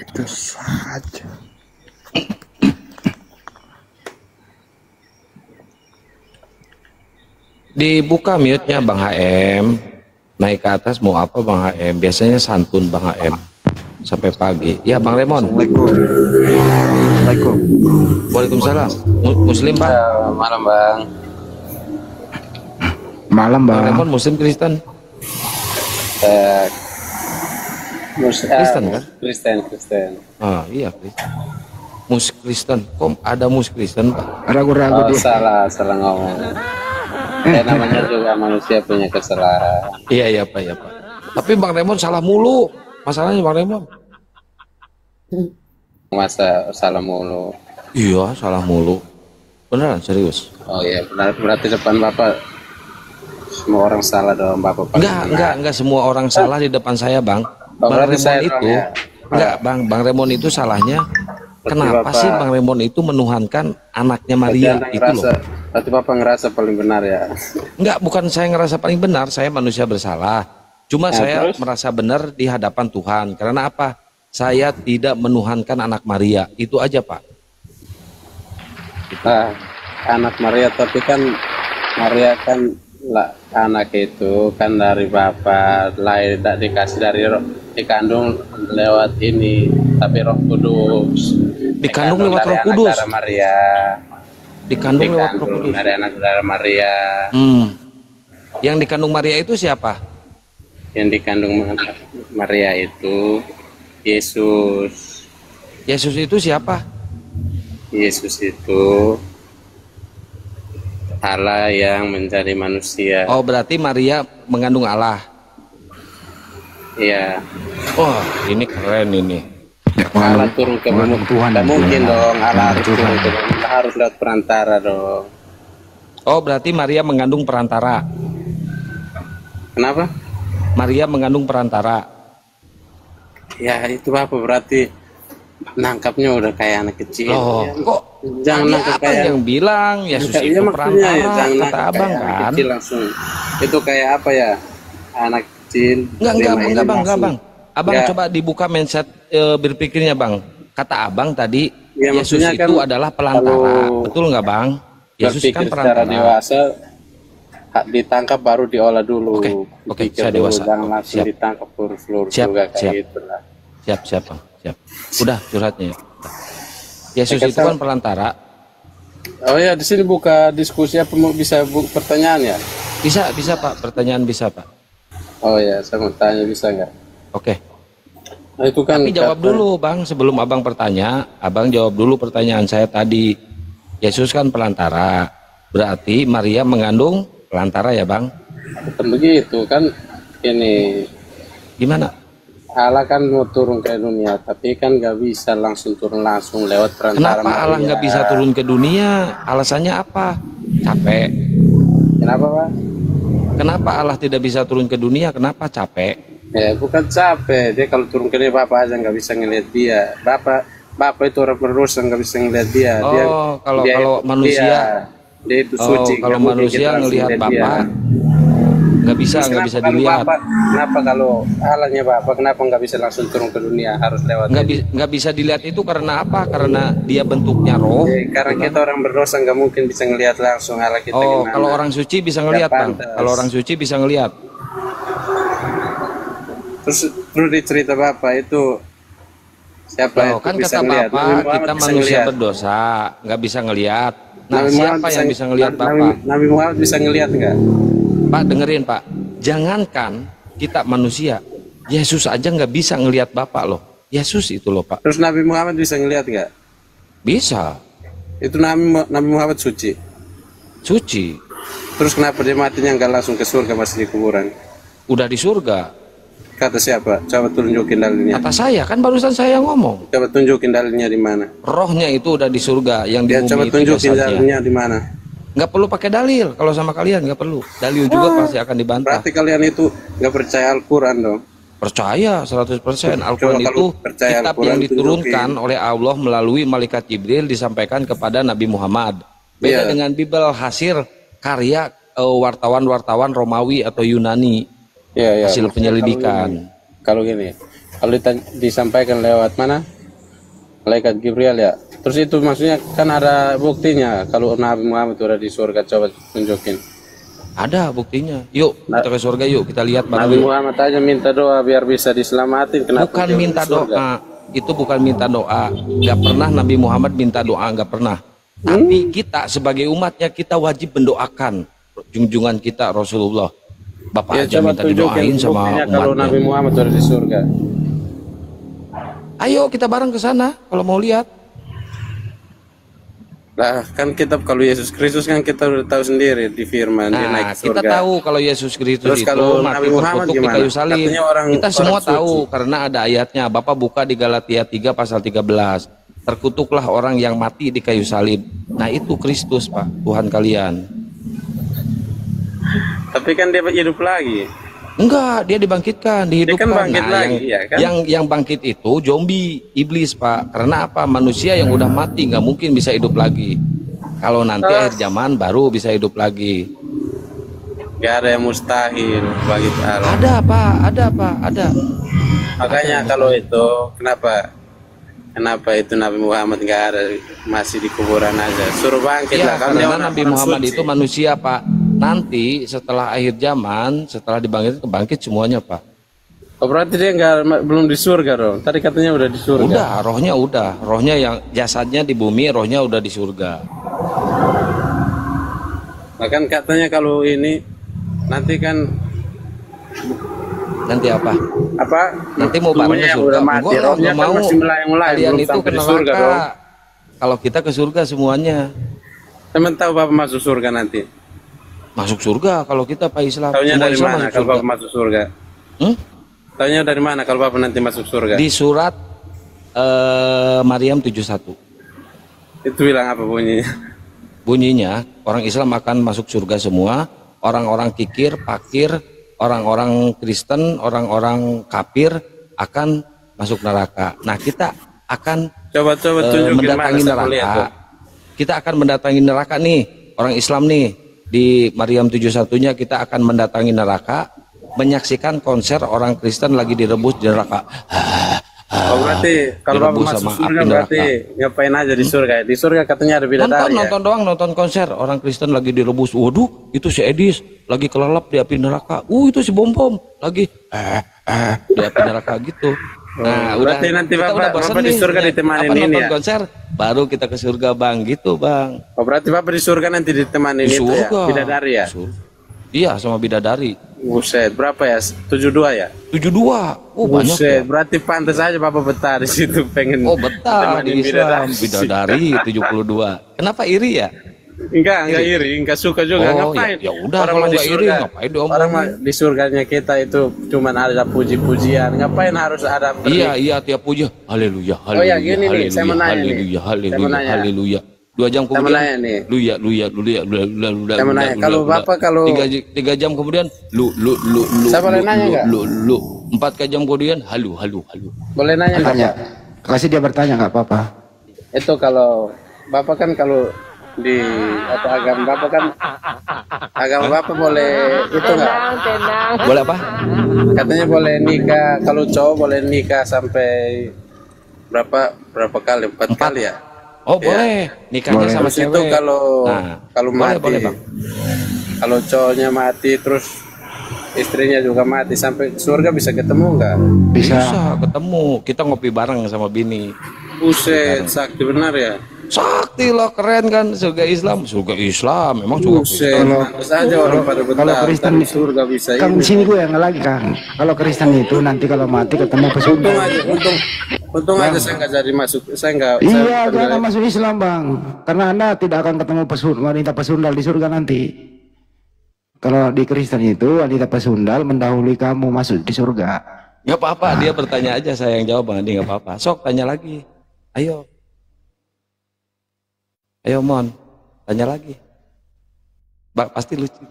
Itu saja. Dibuka mute-nya Bang HM. Naik ke atas mau apa Bang HM? Biasanya santun Bang HM. Sampai pagi. Ya Bang Remon. Assalamualaikum. Waalaikumsalam. Muslim Bang. Malam Bang. Malam Bang. Bang Remon Muslim Kristen. Kristen kan? Kristen. Ah iya Kristen. Mus Kristen. Kok ada mus Kristen Pak? Ragu-ragu dia. Salah ngomong. Namanya juga manusia punya kesalahan. Iya Pak. Tapi Bang Remon salah mulu. Masalahnya Bang Remon. Masa salah mulu. Iya salah mulu. Beneran serius. Oh iya benar, berarti depan Bapak semua orang salah dong Bapak. Enggak semua orang salah di depan saya Bang. Bang Remon itu enggak Bang Remon itu salahnya. Kenapa sih Bang Remon itu menuhankan anaknya Maria itu loh? Berarti Bapak ngerasa paling benar ya? Enggak, bukan saya ngerasa paling benar, saya manusia bersalah. Cuma saya terus? merasa benar di hadapan Tuhan. Karena apa? Saya tidak menuhankan anak Maria. Itu aja Pak. Nah, anak Maria, tapi kan Maria kan anak itu kan dari Bapak, lahir tidak dikasih dari dikandung lewat ini, tapi Roh Kudus. Dikandung lewat Roh Kudus. Dari Maria. Dikandung lewat Roh Kudus. Dari anak saudara Maria. Yang dikandung Maria itu siapa? Yang dikandung Maria itu Yesus. Yesus itu siapa? Yesus itu Allah yang menjadi manusia. Oh, berarti Maria mengandung Allah. Iya. Wah, ini keren ini. Allah turun ke bumi. Tidak mungkin dong Allah harus turun ke bumi. Harus lewat perantara dong. Oh, berarti Maria mengandung perantara. Kenapa? Maria mengandung perantara. Ya itu Bapak berarti nangkapnya udah kayak anak kecil. Loh, Ya, kok jangan tadi nangkap abang kayak yang bilang Yesus Iya, itu maksudnya perantara, ya, jangan kata nangkap abang kayak anak kan. kecil langsung. Itu kayak apa ya? Anak kecil. Enggak terima bang, ini enggak langsung. bang. Abang Ya, coba dibuka mindset berpikirnya bang. Kata abang tadi ya, Yesus maksudnya itu kan adalah pelantara, kalau betul nggak bang? Yesus berpikir kan secara perantara. dewasa ditangkap baru diolah dulu. Oke, Dipikir saya dulu, dewasa. jangan Oke, langsung siap. ditangkap peluru Siap, juga kayak siap. gitu lah. Siap bang, siap. Udah curhatnya. Yesus Oke, itu kan perantara. Oh ya, di sini buka diskusi apa bisa pertanyaan ya? Bisa pak, pertanyaan bisa pak. Oh ya, saya mau tanya bisa nggak? Oke. Nah, itu kan Tapi jawab dulu bang, sebelum abang bertanya, abang jawab dulu pertanyaan saya tadi. Yesus kan pelantara, berarti Maria mengandung pelantara ya bang? Bukan begitu kan, ini gimana? Allah kan mau turun ke dunia, tapi kan nggak bisa langsung turun langsung lewat perantara Kenapa Allah Maria. nggak bisa turun ke dunia? Alasannya apa? Capek. Kenapa Pak? Kenapa Allah tidak bisa turun ke dunia? Kenapa? Capek. Ya bukan capek, dia kalau turun ke dia Bapak aja nggak bisa ngeliat dia. Bapak itu orang berdosa nggak bisa ngeliat dia. Oh, kalau dia manusia, dia itu suci. kalau nggak mungkin manusia kita langsung ngelihat lihat dia. Bapak nggak bisa Terus kenapa kalau dilihat. kenapa kalau Allahnya Bapak kenapa nggak bisa langsung turun ke dunia, harus lewat Nggak bisa dilihat itu karena apa? Karena dia bentuknya roh. karena kita orang berdosa nggak mungkin bisa ngelihat langsung Allah kita Oh, gimana. kalau orang suci bisa ngelihat bang. Kalau orang suci bisa ngelihat. Terus dicerita Bapak itu siapa Loh, itu kan bisa kata ngelihat? Bapak Nabi Muhammad kita bisa manusia ngelihat. berdosa, nggak bisa ngelihat. Nah, Nabi Muhammad siapa yang bisa ngelihat Nabi, Bapak? Nabi Muhammad bisa ngelihat nggak? Pak dengerin Pak, jangankan kita manusia, Yesus aja nggak bisa ngelihat Bapak loh. Yesus itu loh Pak. Terus Nabi Muhammad bisa ngelihat nggak? Bisa. Itu Nabi Muhammad suci. Suci. Terus kenapa dia matinya nggak langsung ke surga, masih di kuburan? Udah di surga. Kata siapa? Coba tunjukin dalilnya. Kata saya, kan barusan saya ngomong. Coba tunjukin dalilnya di mana? Rohnya itu udah di surga, yang di Ya, bumi coba itu tunjukin jasadnya. dalilnya di mana? Nggak perlu pakai dalil, kalau sama kalian nggak perlu. Dalil juga pasti akan dibantah. Berarti kalian itu nggak percaya Al-Quran dong? Percaya 100%. Al-Quran Coba itu kalau percaya kitab Al-Quran, yang diturunkan tunjukin. oleh Allah melalui malaikat Jibril disampaikan kepada Nabi Muhammad. Beda Iya. dengan Bible hasil karya wartawan-wartawan Romawi atau Yunani. Ya, Hasil penyelidikan. Kalau gini, kalau disampaikan lewat mana? Malaikat Jibril ya. Terus itu maksudnya kan ada buktinya kalau Nabi Muhammad udah di surga, coba tunjukin. Ada buktinya. Yuk kita ke surga yuk, kita lihat bareng Nabi yuk. Muhammad aja minta doa biar bisa diselamatin. Kenapa Bukan dia minta di surga? doa, itu bukan minta doa. Nggak pernah Nabi Muhammad minta doa, nggak pernah. Tapi kita sebagai umatnya kita wajib mendoakan junjungan kita Rasulullah. Bapak Ya, aja coba minta tunjukin didoain sama buktinya kalau Nabi umatnya. Muhammad udah di surga. Ayo kita bareng ke sana kalau mau lihat. Lah kan kitab kalau Yesus Kristus kan kita udah tahu sendiri di firman dia naik Nah, ke surga. kita tahu kalau Yesus Kristus Terus itu kalau mati Nabi Muhammad terkutuk di gimana? kayu salib. Katanya orang- Kita semua orang suci. tahu karena ada ayatnya. Bapak buka di Galatia 3 pasal 13. Terkutuklah orang yang mati di kayu salib. Nah, itu Kristus, Pak, Tuhan kalian. Tapi kan dia hidup lagi. Enggak, dia dibangkitkan, dihidupkan. Dia kan bangkit lagi, yang, ya kan? yang bangkit itu zombie, iblis, Pak. Karena apa? Manusia yang udah mati nggak mungkin bisa hidup lagi. Kalau nanti akhir zaman baru bisa hidup lagi. Gak ada yang mustahil bagi Allah. Ada, Pak, ada. Makanya kalau itu kenapa itu Nabi Muhammad nggak ada, masih di kuburan aja? Suruh bangkit lah. Ya, Kan dia karena orang Nabi Muhammad suci. itu manusia, Pak. Nanti setelah akhir zaman, setelah dibangkit semuanya, Pak. Oh, berarti dia belum di surga dong. Tadi katanya udah di surga. Udah, rohnya yang jasadnya di bumi, rohnya udah di surga. Bahkan katanya kalau ini nanti kan Nanti apa? apa? Nanti mau bareng ke tubuhnya yang surga. udah mati, Gua rohnya nggak kan mau masih melayang-layang, kalian belum itu sampai ke di surga neraka. dong. Kalau kita ke surga semuanya. Teman tahu Bapak masuk surga nanti? Masuk surga kalau kita Pak Islam. Taunya Semua dari Islam mana masuk kalau surga. Bapak masuk surga? Taunya dari mana kalau Bapak nanti masuk surga? Di surat Maryam 71. Itu bilang apa bunyinya? Bunyinya orang Islam akan masuk surga semua, orang-orang kikir, fakir, orang-orang Kristen, orang-orang kafir akan masuk neraka. Nah, kita akan Coba tunjukin mendatangi mana saya mau lihat neraka. tuh. Kita akan mendatangi neraka nih, orang Islam nih. Di Maryam 71-nya kita akan mendatangi neraka, menyaksikan konser orang Kristen lagi direbus di neraka. Oh, berarti kalau Bapak direbus masuk sama surga api berarti neraka. ngapain aja di surga? Di surga katanya ada bidadari ya? Nonton doang, nonton konser orang Kristen lagi direbus. Waduh, itu si Edis lagi kelelap di api neraka. Itu si Bom Bom lagi di api neraka gitu. Nah, berarti nanti kita Bapak bosan di nih, surga ditemani apa, ini nonton ya? konser, baru kita ke surga, Bang, gitu, Bang. Oh, berarti Bapak di surga nanti ditemani Di itu ya? surga. Bidadari ya? Iya, sama bidadari. Buset, berapa ya? 72 ya? 72. Banyak Buset, ya. berarti pantas aja Bapak betah di situ pengen. Betah di Islam, bidadari 72. Kenapa iri ya? Enggak iri, enggak suka juga. Ngapain? Ya udah, Orang kalau mah di nggak iri, surga, ngapain diomongin? orang mah di surganya kita itu cuman ada puji-pujian. Ngapain harus ada Iya, tiap puja. Haleluya, Oh ya, haleluya, gini nih, saya mau nanya nih. haleluya, Saya mau haleluya, nanya. haleluya. 2 jam Saya mau kemudian, nanya nih. luya. Saya mau nanya, kalau Bapak kalau 3 jam kemudian, Saya boleh nanya nggak? 4 jam kemudian, halu. boleh nanya nggak, Tanya. Pak? Kasih dia bertanya nggak apa-apa. Itu kalau Bapak kan kalau di atau agama Bapak kan Bapak boleh itu nggak? Boleh apa? Katanya boleh nikah, kalau cowok boleh nikah sampai berapa kali? 4 kali ya? Oh, boleh. Nikahnya sama Terus itu cewek. kalau Boleh, mati, boleh, Bang. kalau cowoknya mati terus istrinya juga mati sampai surga bisa ketemu nggak? Bisa ketemu. Kita ngopi bareng sama bini. Buset, sakti benar ya? Sakti lah, keren kan, surga Islam memang surga Buset, Kristen. pantas aja orang pada betah. Kalau Kristen Ntar di surga bisa Kang ini. sini gue yang lagi Kang. Kalau Kristen itu nanti kalau mati ketemu pesugihan. Untung aja saya nggak jadi masuk, saya nggak. Iya, jangan masuk Islam Bang. Karena Anda tidak akan ketemu wanita pesundal di surga nanti. Kalau di Kristen itu wanita pesundal mendahului kamu masuk di surga. Nggak apa-apa, dia bertanya aja, saya yang jawab, Bang Andi, nggak apa-apa. Sok, tanya lagi. Ayo Mon, tanya lagi. Pasti lucu.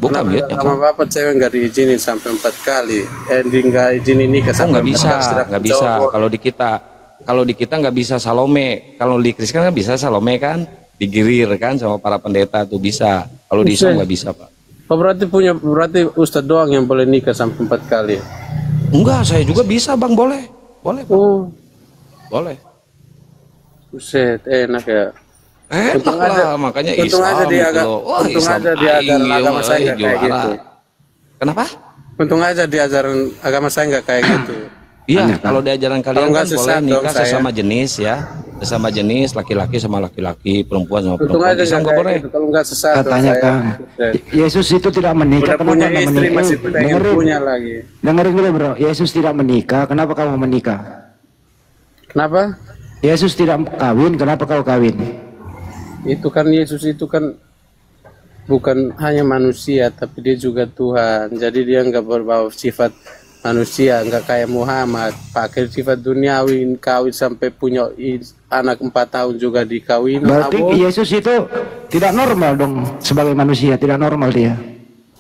Bukan ya? Sama Bapak cewek nggak diizinin sampai 4 kali. Nggak izinin nikah sampai Nggak 4 bisa, kali. nggak bisa. Kalau di kita nggak bisa Salome. Kalau di Kristen kan bisa Salome kan, digirir kan sama para pendeta tuh bisa. Kalau di Islam nggak bisa, Pak. Oh, berarti Ustadz doang yang boleh nikah sampai 4 kali. Enggak, saya juga bisa, Bang, boleh, Bang. Boleh. Buset, enak ya. Enak lah, makanya untung Islam aja dia gitu loh. Wah, untung Islam aja diajaran agama saya nggak kayak juara. gitu. Kenapa? Untung aja diajaran agama saya nggak kayak gitu. Iya, kalau di ajaran kalian nggak kan boleh sesat dong nikah saya. sesama jenis ya. Sesama jenis, laki-laki sama laki-laki, perempuan sama Untung perempuan. aja Islam nggak nggak kayak boleh. gitu. Kalau nggak sesat dong Katanya saya. Kang, Yesus itu tidak menikah. Udah punya Anda istri menikah? masih pengen punya lagi. Dengerin dulu bro, Yesus tidak menikah, kenapa kamu menikah? Kenapa? Yesus tidak kawin, kenapa kau kawin? Itu kan Yesus itu kan bukan hanya manusia tapi dia juga Tuhan. Jadi dia nggak berbawa sifat manusia, nggak kayak Muhammad pakai sifat duniawi, kawin sampai punya anak 4 tahun juga dikawin. Berarti Yesus itu tidak normal dong sebagai manusia, tidak normal dia.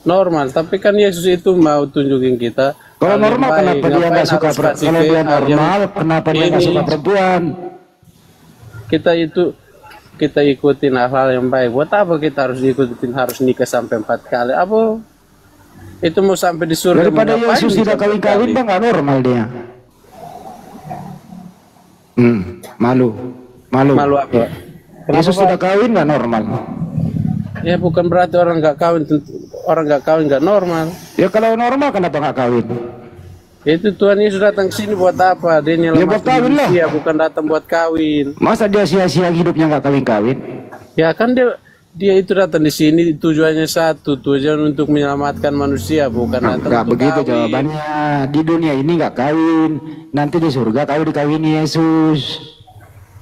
Normal, tapi kan Yesus itu mau tunjukin kita. Kalau hal yang normal baik. kenapa dia Ngapain nggak suka harus kasih kalau dia hal yang normal kenapa dia nggak ini? suka perempuan? Kita ikutin hal-hal yang baik. Buat apa kita harus harus nikah sampai 4 kali? Apa? Itu mau sampai di surga. Daripada mau ngapain Yesus tidak sampai kawin-kawin kali? bang nggak normal dia. Malu. Malu apa? Yesus Pak? sudah kawin nggak normal. Ya bukan berarti orang nggak kawin nggak normal. Ya kalau normal kenapa nggak kawin? Itu Tuhan Yesus datang ke sini buat apa? Dia Ya buat kawin lah. manusia, bukan datang buat kawin. Masa dia sia-sia hidupnya nggak kawin-kawin? Ya kan dia itu datang di sini tujuannya satu, tujuan untuk menyelamatkan manusia, bukan datang Nggak untuk begitu kawin. jawabannya. Di dunia ini nggak kawin, nanti di surga kau dikawini Yesus.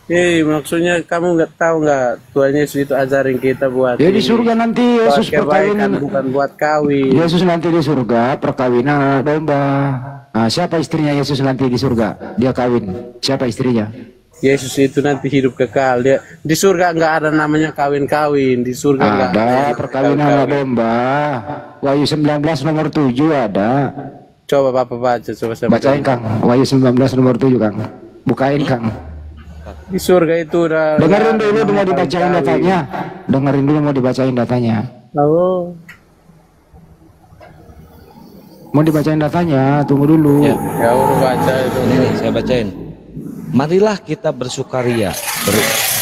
Maksudnya kamu nggak tahu nggak Tuhan Yesus itu ajarin kita buat Ya di surga nanti Yesus buat kebaikan, perkawinan. bukan buat kawin. Yesus nanti di surga perkawinan anak domba. Nah, siapa istrinya Yesus nanti di surga? Dia kawin. Siapa istrinya? Yesus itu nanti hidup kekal. Dia di surga nggak ada namanya kawin-kawin. Di surga nggak Ada perkawinan anak domba. Wahyu 19 nomor 7 ada. Coba Bapak baca, coba saya Bacain Kang. Wahyu 19 nomor 7 Kang. Bukain Kang. Di surga itu udah. Dengerin dulu mau dibacain datanya. Dengerin dulu mau dibacain datanya. Oh. Mau dibacain datanya, tunggu dulu. Ya udah baca itu. Ini nih, saya bacain. Marilah kita bersukaria,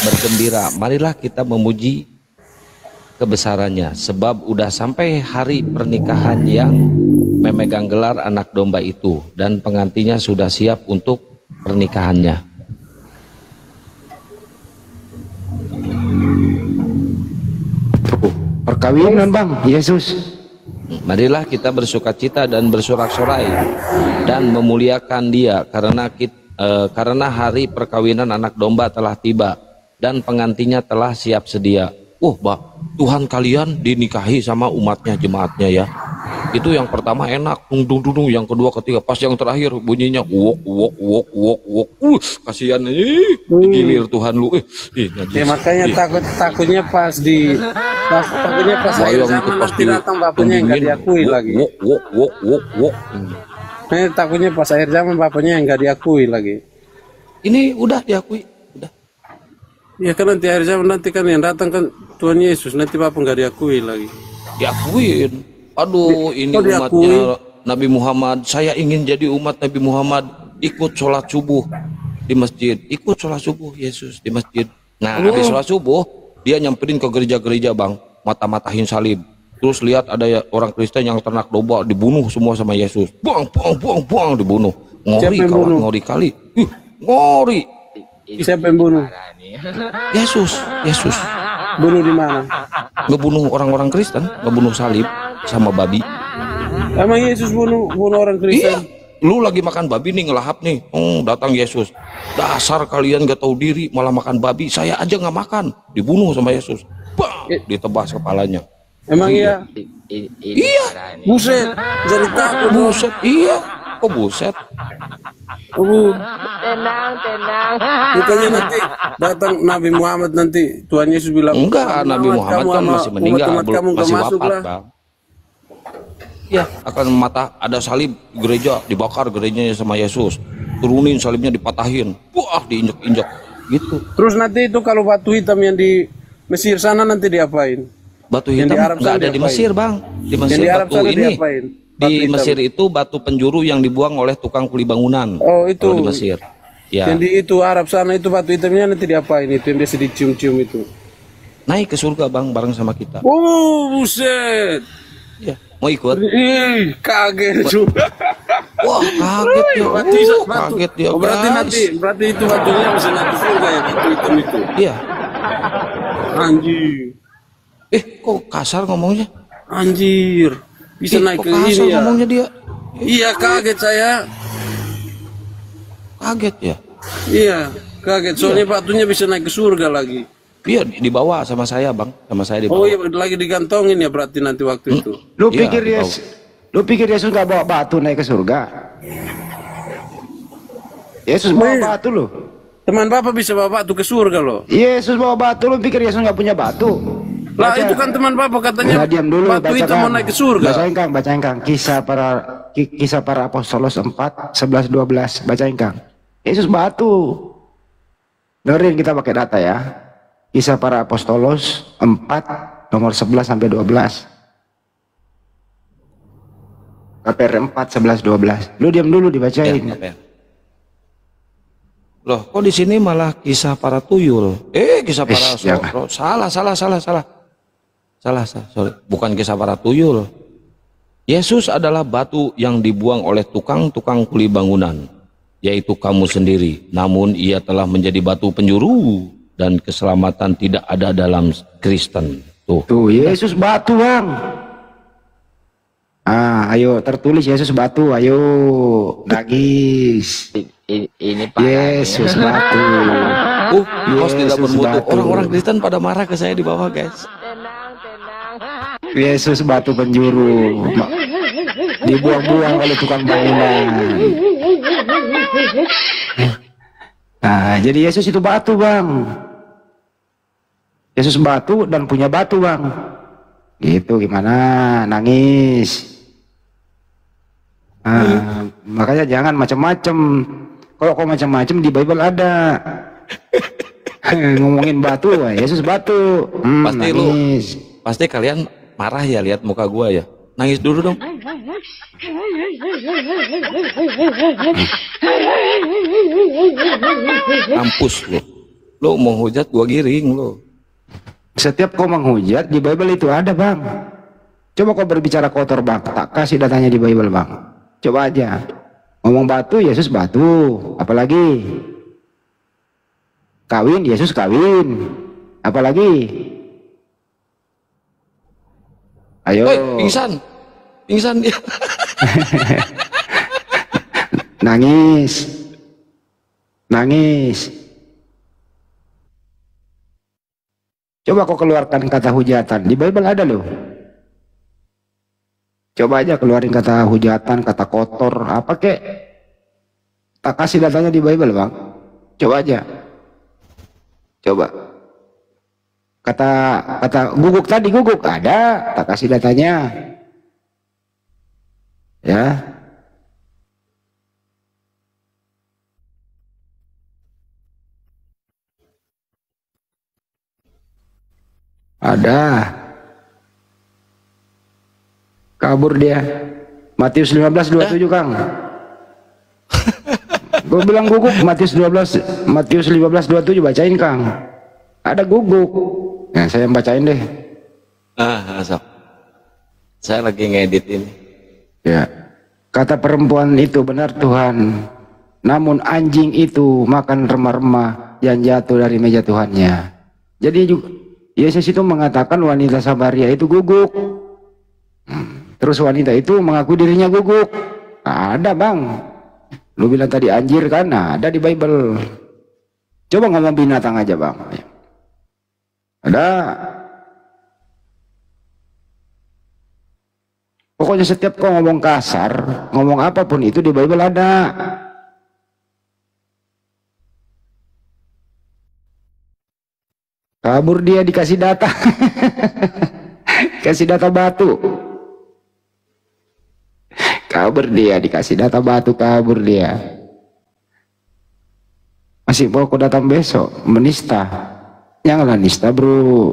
bergembira. Marilah kita memuji kebesarannya. Sebab udah sampai hari pernikahan yang memegang gelar anak domba itu. Dan pengantinnya sudah siap untuk pernikahannya. Perkawinan Bang, Yesus. Marilah kita bersukacita dan bersorak-sorai dan memuliakan Dia karena hari perkawinan anak domba telah tiba dan pengantinnya telah siap sedia. Tuhan kalian dinikahi sama umatnya, jemaatnya ya. Itu yang pertama enak, dung, yang kedua ketiga, pas yang terakhir bunyinya wok. Kasihan gilir Tuhan lu. Ya makanya takutnya pas akhir zaman nanti datang bapaknya yang nggak diakui lagi. Wok. Takutnya pas akhir zaman bapaknya yang nggak diakui lagi. Ini udah diakui. Ya kan nanti akhir zaman nanti kan yang datang kan Tuhan Yesus, nanti bapak nggak diakui lagi. Diakuin. Aduh, ini umatnya Nabi Muhammad. Saya ingin jadi umat Nabi Muhammad. Ikut sholat subuh di masjid. Ikut sholat subuh Yesus di masjid. Nah, habis sholat subuh, dia nyamperin ke gereja-gereja Bang. Mata-matahin salib. Terus lihat ada orang Kristen yang ternak domba. Dibunuh semua sama Yesus. Buang, dibunuh. Ngori kawan, ngori kali. Ngori. Siapa yang bunuh? Yesus. Bunuh di mana? Ngebunuh orang-orang Kristen. Ngebunuh salib sama babi. Emang Yesus bunuh orang Kristen? Iya. Lu lagi makan babi nih, ngelahap nih. Datang Yesus. Dasar kalian gak tahu diri, malah makan babi. Saya aja nggak makan. Dibunuh sama Yesus. Bang! Ditebas kepalanya. Emang iya? Iya. Buset. Jadi takut. Buset. Iya. Kok buset? Tenang. Bukannya nanti datang Nabi Muhammad, nanti Tuhan Yesus bilang enggak, Nabi Muhammad kan masih meninggal, masih wafat Bang. Ya, akan ada salib gereja, dibakar gerejanya sama Yesus, turunin salibnya, dipatahin, diinjek-injek gitu. Terus nanti itu kalau batu hitam yang di Mesir sana nanti diapain? Batu hitam nggak ada di Mesir Bang, di Mesir batu ini. Di Mesir itu batu penjuru yang dibuang oleh tukang kuli bangunan. Oh itu. Di Mesir. Ya. Yang di itu Arab sana itu batu hitamnya nanti diapain? Itu yang biasa dicium-cium itu. Naik ke surga Bang bareng sama kita. Buset. Ya. Mau ikut? Kaget juga. Wah kaget ya. Kaget ya. Berarti itu batunya bisa naik ke surga ya, batu hitam itu. Iya. Anjir. Kok kasar ngomongnya? Anjir. Bisa naik ke ini ya. Ngomongnya dia. Iya kaget saya. Kaget ya? Iya kaget. Soalnya batunya bisa naik ke surga lagi. Iya dibawa sama saya Bang. Sama saya dibawa. Oh iya lagi digantongin ya berarti nanti waktu itu. Lu pikir Yesus nggak bawa batu naik ke surga? Yesus bawa batu loh. Teman Bapak bisa bawa batu ke surga loh. Yesus bawa batu, lu pikir Yesus nggak punya batu? Lah itu kan teman Bapak katanya diam dulu, batu itu mau naik ke surga. Bacain Kang. Kisah para apostolos 4, 11, 12. Bacain Kang. Yesus batu. Dengerin kita pakai data ya. Kisah para apostolos 4 nomor 11 sampai 12. KPR 4, 11, 12. Lu diam dulu dibacain. Ya, loh, kok di sini malah kisah para tuyul? Kisah para Salah, sorry. Bukan kisah para tuyul. Yesus adalah batu yang dibuang oleh tukang-tukang kuli bangunan, yaitu kamu sendiri. Namun ia telah menjadi batu penjuru dan keselamatan tidak ada dalam Kristen. Tuh Yesus batu Bang. Ayo tertulis Yesus batu, ayo nagis. Ini Yesus batu. Bos tidak bermutu. Orang-orang Kristen pada marah ke saya di bawah guys. Yesus batu penjuru, dibuang-buang oleh tukang bangunan. Nah, jadi Yesus itu batu, Bang. Yesus batu dan punya batu, Bang. Gitu, gimana? Nangis. Nah, makanya jangan macam-macam. Kalau kau macam-macam di Bible ada. Ngomongin batu, Yesus batu. Pasti nangis. Pasti kalian marah ya lihat muka gua ya. Nangis dulu dong. Kampus lu. Lu mau hujat gua giring lu. Setiap kau menghujat di Bible itu ada, Bang. Coba kau berbicara kotor, Bang. Tak kasih datanya di Bible, Bang. Coba aja. Ngomong batu, Yesus batu. Apalagi? Kawin, Yesus kawin. Apalagi? Ayo. Woi, pingsan. Pingsan dia. Nangis. Nangis. Coba kau keluarkan kata hujatan. Di Bible ada loh. Coba aja keluarin kata hujatan, kata kotor, apa kek. Tak kasih datanya di Bible, Bang. Coba aja. Coba. Kata guguk tadi, guguk ada, tak kasih datanya. Ya. Ada. Kabur dia. Matius 15:27, Kang. Gue bilang guguk, Matius 15:27 bacain, Kang. Ada guguk. Nah, saya yang bacain deh. Sok. Saya lagi ngedit ini. Ya. Kata perempuan itu, benar Tuhan. Namun anjing itu makan remah-remah yang jatuh dari meja Tuhannya. Jadi Yesus itu mengatakan wanita Samaria itu guguk. Terus wanita itu mengaku dirinya guguk. Nah, ada, Bang. Lu bilang tadi anjir kan? Nah, ada di Bible. Coba ngomong binatang aja, Bang. Ada. Pokoknya setiap kau ngomong kasar, ngomong apapun itu di Bible ada. Kabur dia dikasih data. Kasih data batu. Kabur dia dikasih data batu, kabur dia. Masih mau kau datang besok menista. Janganlah nista, bro.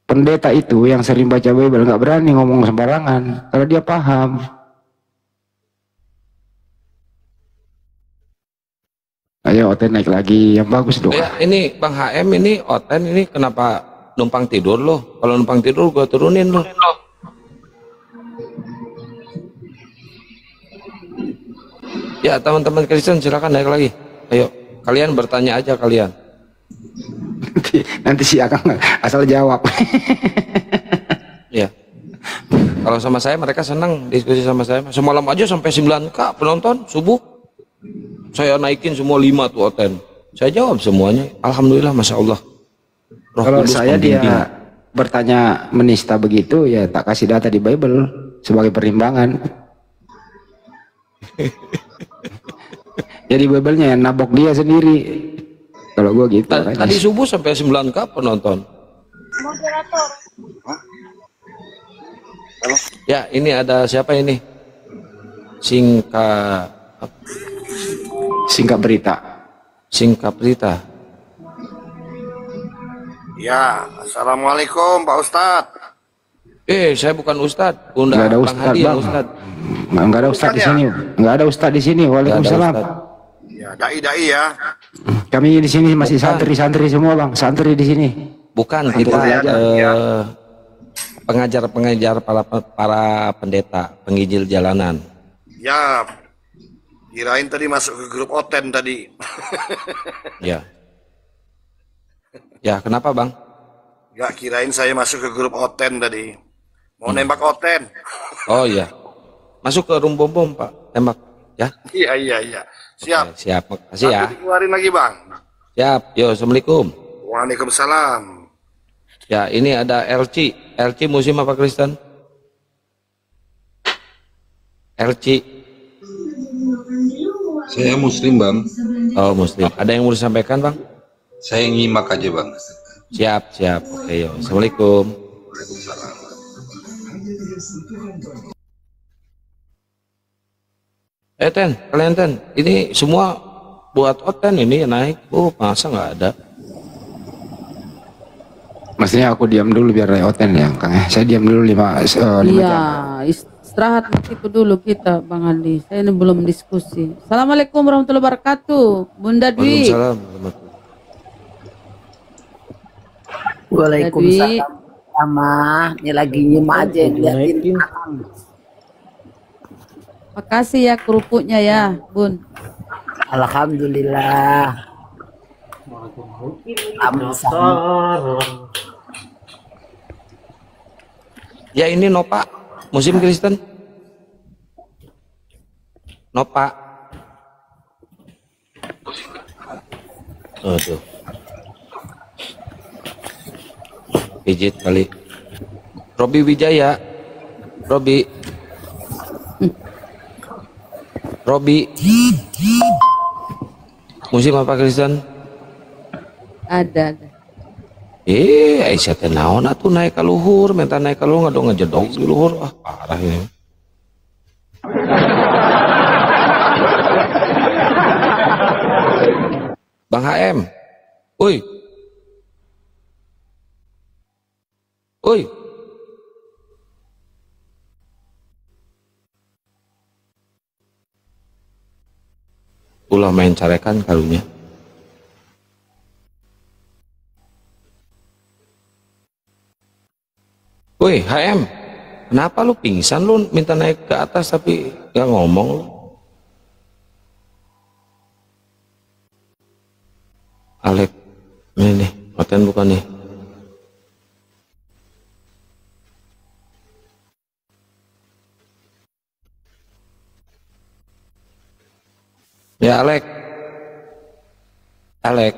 Pendeta itu yang sering baca Bible nggak berani ngomong sembarangan kalau dia paham. Ayo Oten naik lagi yang bagus dong. Ya, ini Bang HM ini Oten ini kenapa numpang tidur loh? Kalau numpang tidur gua turunin loh. Ya teman-teman Kristen silakan naik lagi. Ayo kalian bertanya aja kalian. Nanti si Akang asal jawab. Ya. Kalau sama saya mereka senang diskusi sama saya. Semalam aja sampai 9K penonton subuh. Saya naikin semua 5 tuh Oten. Saya jawab semuanya. Alhamdulillah, masya Allah. Kalau saya dia bertanya menista begitu ya tak kasih data di Bible sebagai perimbangan. Jadi Bible-nya yang nabok dia sendiri. Kalau gua gitu. Tadi subuh sampai 9K penonton. Moderator. Ya, ini ada siapa ini? Singkat berita. Singkat berita. Ya, assalamualaikum Pak Ustadz. Saya bukan Ustadz. Nggak ada Ustadz, Bang. Nggak ada Ustadz di sini. Nggak ada Ustadz di sini. Waalaikumsalam. Ya, dai ya. Kami di sini masih santri-santri semua, Bang. Santri di sini. Bukan, kita pengajar-pengajar para pendeta, penginjil jalanan. Ya, kirain tadi masuk ke grup Oten tadi. Ya. Ya, kenapa Bang? Gak kirain saya masuk ke grup Oten tadi. Mau nembak Oten. Oh iya. Masuk ke room bom Pak, tembak ya. Iya. Siap. Oke, siap, makasih ya. Nanti dikeluarin lagi Bang. Siap, yo assalamualaikum. Waalaikumsalam. Ya, ini ada LC. LC musim apa Kristen? LC. Saya muslim bang. Oh muslim. Ada yang mau disampaikan bang? Saya nyimak aja bang. Siap siap. Oke yo. Assalamualaikum. Waalaikumsalam. Ten, kalian Ten, ini semua buat Oten ini naik. Masa nggak ada? Maksudnya aku diam dulu biar Oten ya, Kang. Saya diam dulu 5 jam. Iya, istirahat itu dulu kita, Bang Andi. Saya ini belum diskusi. Assalamualaikum warahmatullahi wabarakatuh, Bunda Dwi. Waalaikumsalam. Waalaikumsalam. Sama, ini lagi nyem aja liatin. Makasih ya kerupuknya ya, Bun. Alhamdulillah. Ya ini Nopa, musim Kristen. Nopa. Aduh. Pijit kali. Robi Wijaya. Robi. Robi. Musim apa Kristen? Ada. Aisyah teh naon atuh naik ke luhur, minta naik ke luhur ngadong ngejedok di luhur. Ah, parah ini. Bang HM. Uy. Uy. Ulah main carekan karunya. Woi HM, kenapa lu pingsan lu minta naik ke atas tapi gak ngomong lu? Alek, ini nih, Oten bukan nih. Ya Alek. Alek.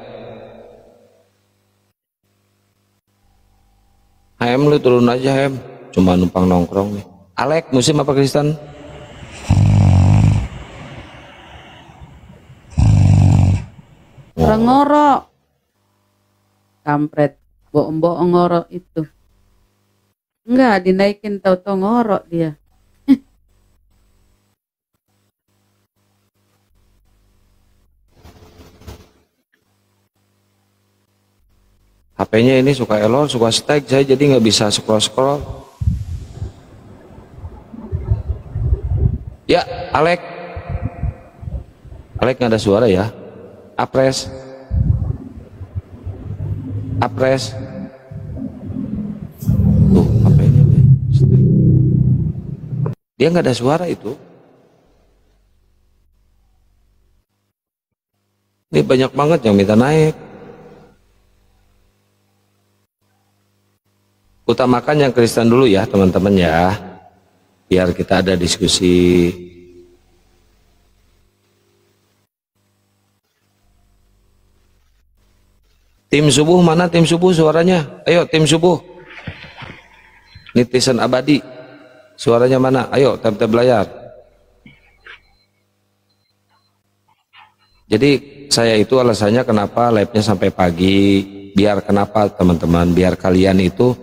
HM lu turun aja HM. Cuma numpang nongkrong nih. Alek, musim apa Kristen? Orang ngorok. Kampret. Bohong-bohong ngorok itu. Enggak, dinaikin tau-tau ngorok dia. HP-nya ini suka error, suka stuck, saya jadi nggak bisa scroll-scroll. Ya, Alek. Alek nggak ada suara ya? Apres. Apres. Tuh, HP-nya. Dia nggak ada suara itu. Ini banyak banget yang minta naik. Utamakan yang Kristen dulu ya teman-teman ya, biar kita ada diskusi. Tim subuh mana tim subuh suaranya? Ayo tim subuh. Netizen abadi suaranya mana? Ayo tap-tap layar. Jadi saya itu alasannya kenapa live-nya sampai pagi, biar kenapa teman-teman, biar kalian itu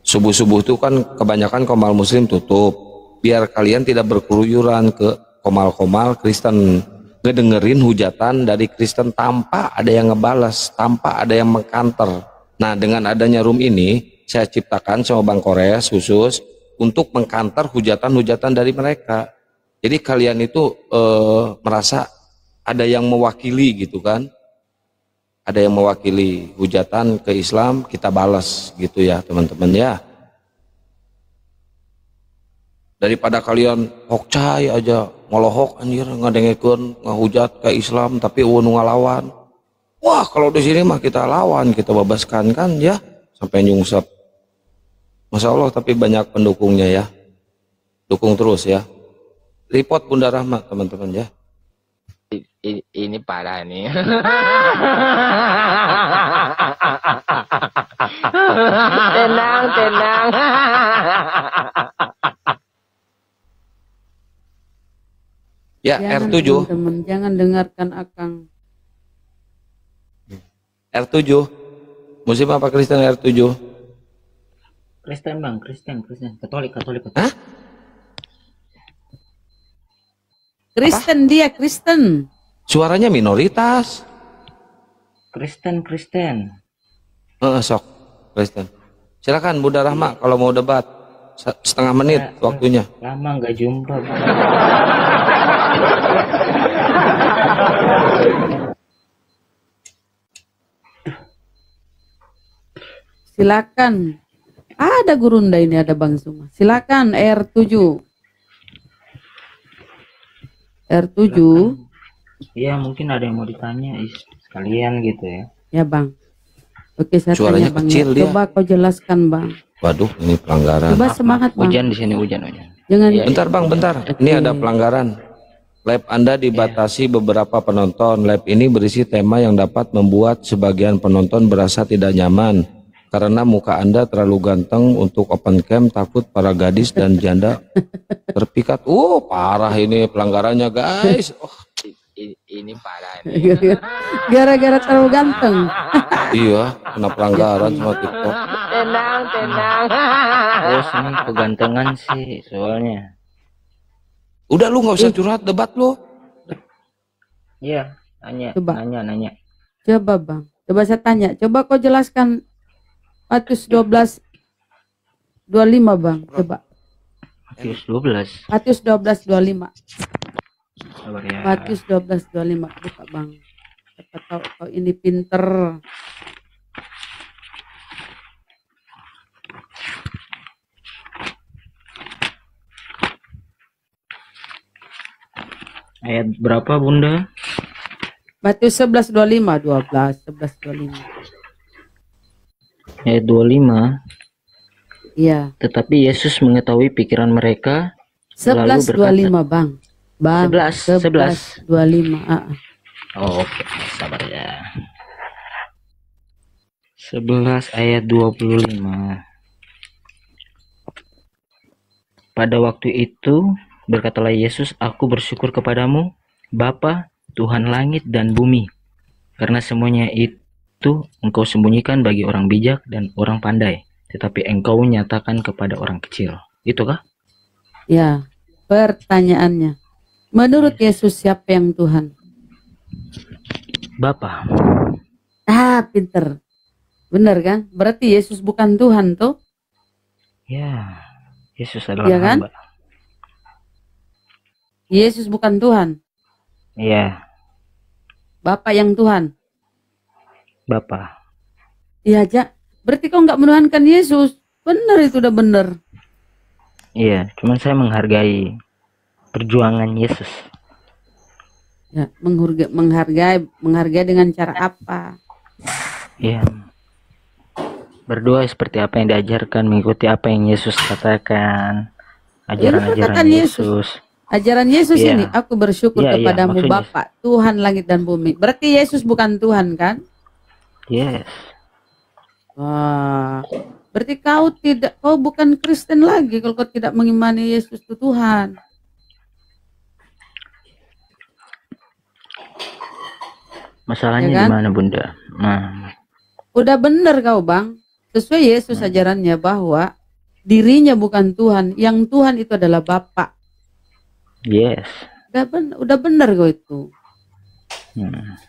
subuh-subuh itu kan kebanyakan komal muslim tutup, biar kalian tidak berkeluyuran ke komal-komal Kristen, ngedengerin hujatan dari Kristen tanpa ada yang ngebalas, tanpa ada yang mengkanter. Nah dengan adanya room ini saya ciptakan sama Bang Kores khusus untuk mengkanter hujatan-hujatan dari mereka. Jadi kalian itu merasa ada yang mewakili gitu kan, ada yang mewakili hujatan ke Islam, kita balas gitu ya teman-teman ya. Daripada kalian hokcai aja ngolohok anjir ngadengekeun ngahujat ke Islam tapi eueuh ngalawan. Wah, kalau di sini mah kita lawan, kita babaskan kan ya sampai nyungsep. Masya Allah, tapi banyak pendukungnya ya. Dukung terus ya. Report Bunda Rahma teman-teman ya. Ini parah nih. Tenang, tenang. Ya, Jangan R7. teman-teman, jangan dengarkan Akang. R7. Muslim apa Kristen R7? Kristen bang, Kristen, Katolik. Hah? Kristen dia, Kristen. Suaranya minoritas. Kristen. Sok, Kristen. Silakan Bunda Rahma kalau mau debat. Setengah menit waktunya. Lama nggak jumpa. Silakan. Ada Gurunda ini, ada Bang Suma. Silakan R7. R7. Iya, mungkin ada yang mau ditanya sekalian gitu ya. Ya Bang. Oke, saya Suaranya tanya Bang. kecil dia. Coba kau jelaskan Bang. Waduh, ini pelanggaran. Coba semangat Bang. Hujan di sini, hujan. Jangan. Bentar Bang, bentar. Ini ada pelanggaran. Live Anda dibatasi beberapa penonton. Live ini berisi tema yang dapat membuat sebagian penonton berasa tidak nyaman. Karena muka Anda terlalu ganteng untuk open cam, takut para gadis dan janda terpikat. Parah ini pelanggarannya guys. Ini parah nih. Gara-gara terlalu ganteng. Iya, kena pelanggaran sama TikTok. Tenang. Terus ini kegantengan sih soalnya. Udah lu nggak usah curhat, debat lu. Iya, nanya. Coba Bang. Coba saya tanya. Coba kau jelaskan Matius 12:25 Bang. Coba. Matius 12. Matius 12:25. Sabar ya. Matius 12:25. Buka Bang. Siapa tahu kau ini pinter. Ayat berapa Bunda? Matius 11:25, 11:25. Ayat 25. Iya. Tetapi Yesus mengetahui pikiran mereka. lalu 11:25 Bang. Bang. 11:25. Oh, oke. Sabar ya. 11 ayat 25. Pada waktu itu berkatalah Yesus, aku bersyukur kepadamu, Bapa, Tuhan langit dan bumi, karena semuanya itu engkau sembunyikan bagi orang bijak dan orang pandai, tetapi engkau nyatakan kepada orang kecil. Itukah? Ya, pertanyaannya. Menurut Yesus siapa yang Tuhan? Bapa. Pinter. Benar kan? Berarti Yesus bukan Tuhan tuh? Ya, Yesus adalah Ya kan? hamba. Yesus bukan Tuhan. Iya, Bapak yang Tuhan. Bapa. Iya aja. Berarti kau nggak menuhankan Yesus. Benar, itu udah benar. Iya, cuman saya menghargai perjuangan Yesus. Ya, menghargai dengan cara apa? Iya. Berdoa seperti apa yang diajarkan, mengikuti apa yang Yesus katakan. Ajaran-ajaran Yesus. Ajaran Yesus Iya. ini, aku bersyukur Iya, kepadamu maksudnya. Bapa, Tuhan langit dan bumi. Berarti Yesus bukan Tuhan kan? Yes. Wah, berarti kau bukan Kristen lagi kalau kau tidak mengimani Yesus itu Tuhan. Masalahnya Ya kan? di mana, Bunda? Nah, Udah benar kau Bang. Sesuai Yesus ajarannya bahwa dirinya bukan Tuhan, yang Tuhan itu adalah Bapa. yes. Udah benar kau itu. Hmm.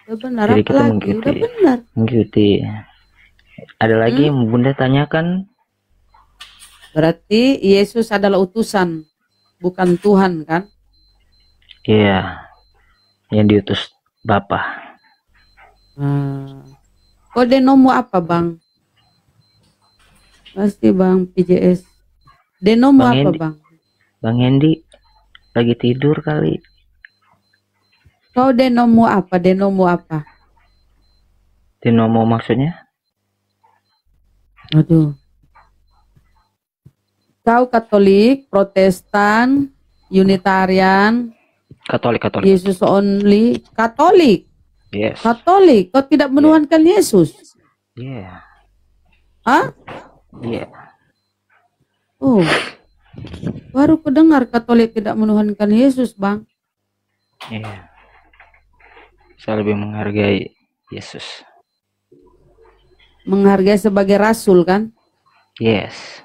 Udah benar, Jadi apa kita lagi? mengikuti. Udah benar. Mengikuti. Ada lagi yang Bunda tanyakan? Berarti Yesus adalah utusan, bukan Tuhan kan? Iya. Yang diutus Bapa. Kode nomo apa Bang? Pasti Bang PJS. Denomo Bang apa Hendi. Bang? Bang Hendi lagi tidur kali. Kau denomo apa? Denomo apa? Dinomo maksudnya? Aduh. Kau Katolik, Protestan, Unitarian, Katolik. Yesus only, Katolik. Yes. Katolik, kau tidak menuhankan Yesus. Iya. Hah? Iya. Oh. Baru kudengar Katolik tidak menuhankan Yesus, Bang. Iya. Saya lebih menghargai Yesus. Menghargai sebagai rasul kan? Yes.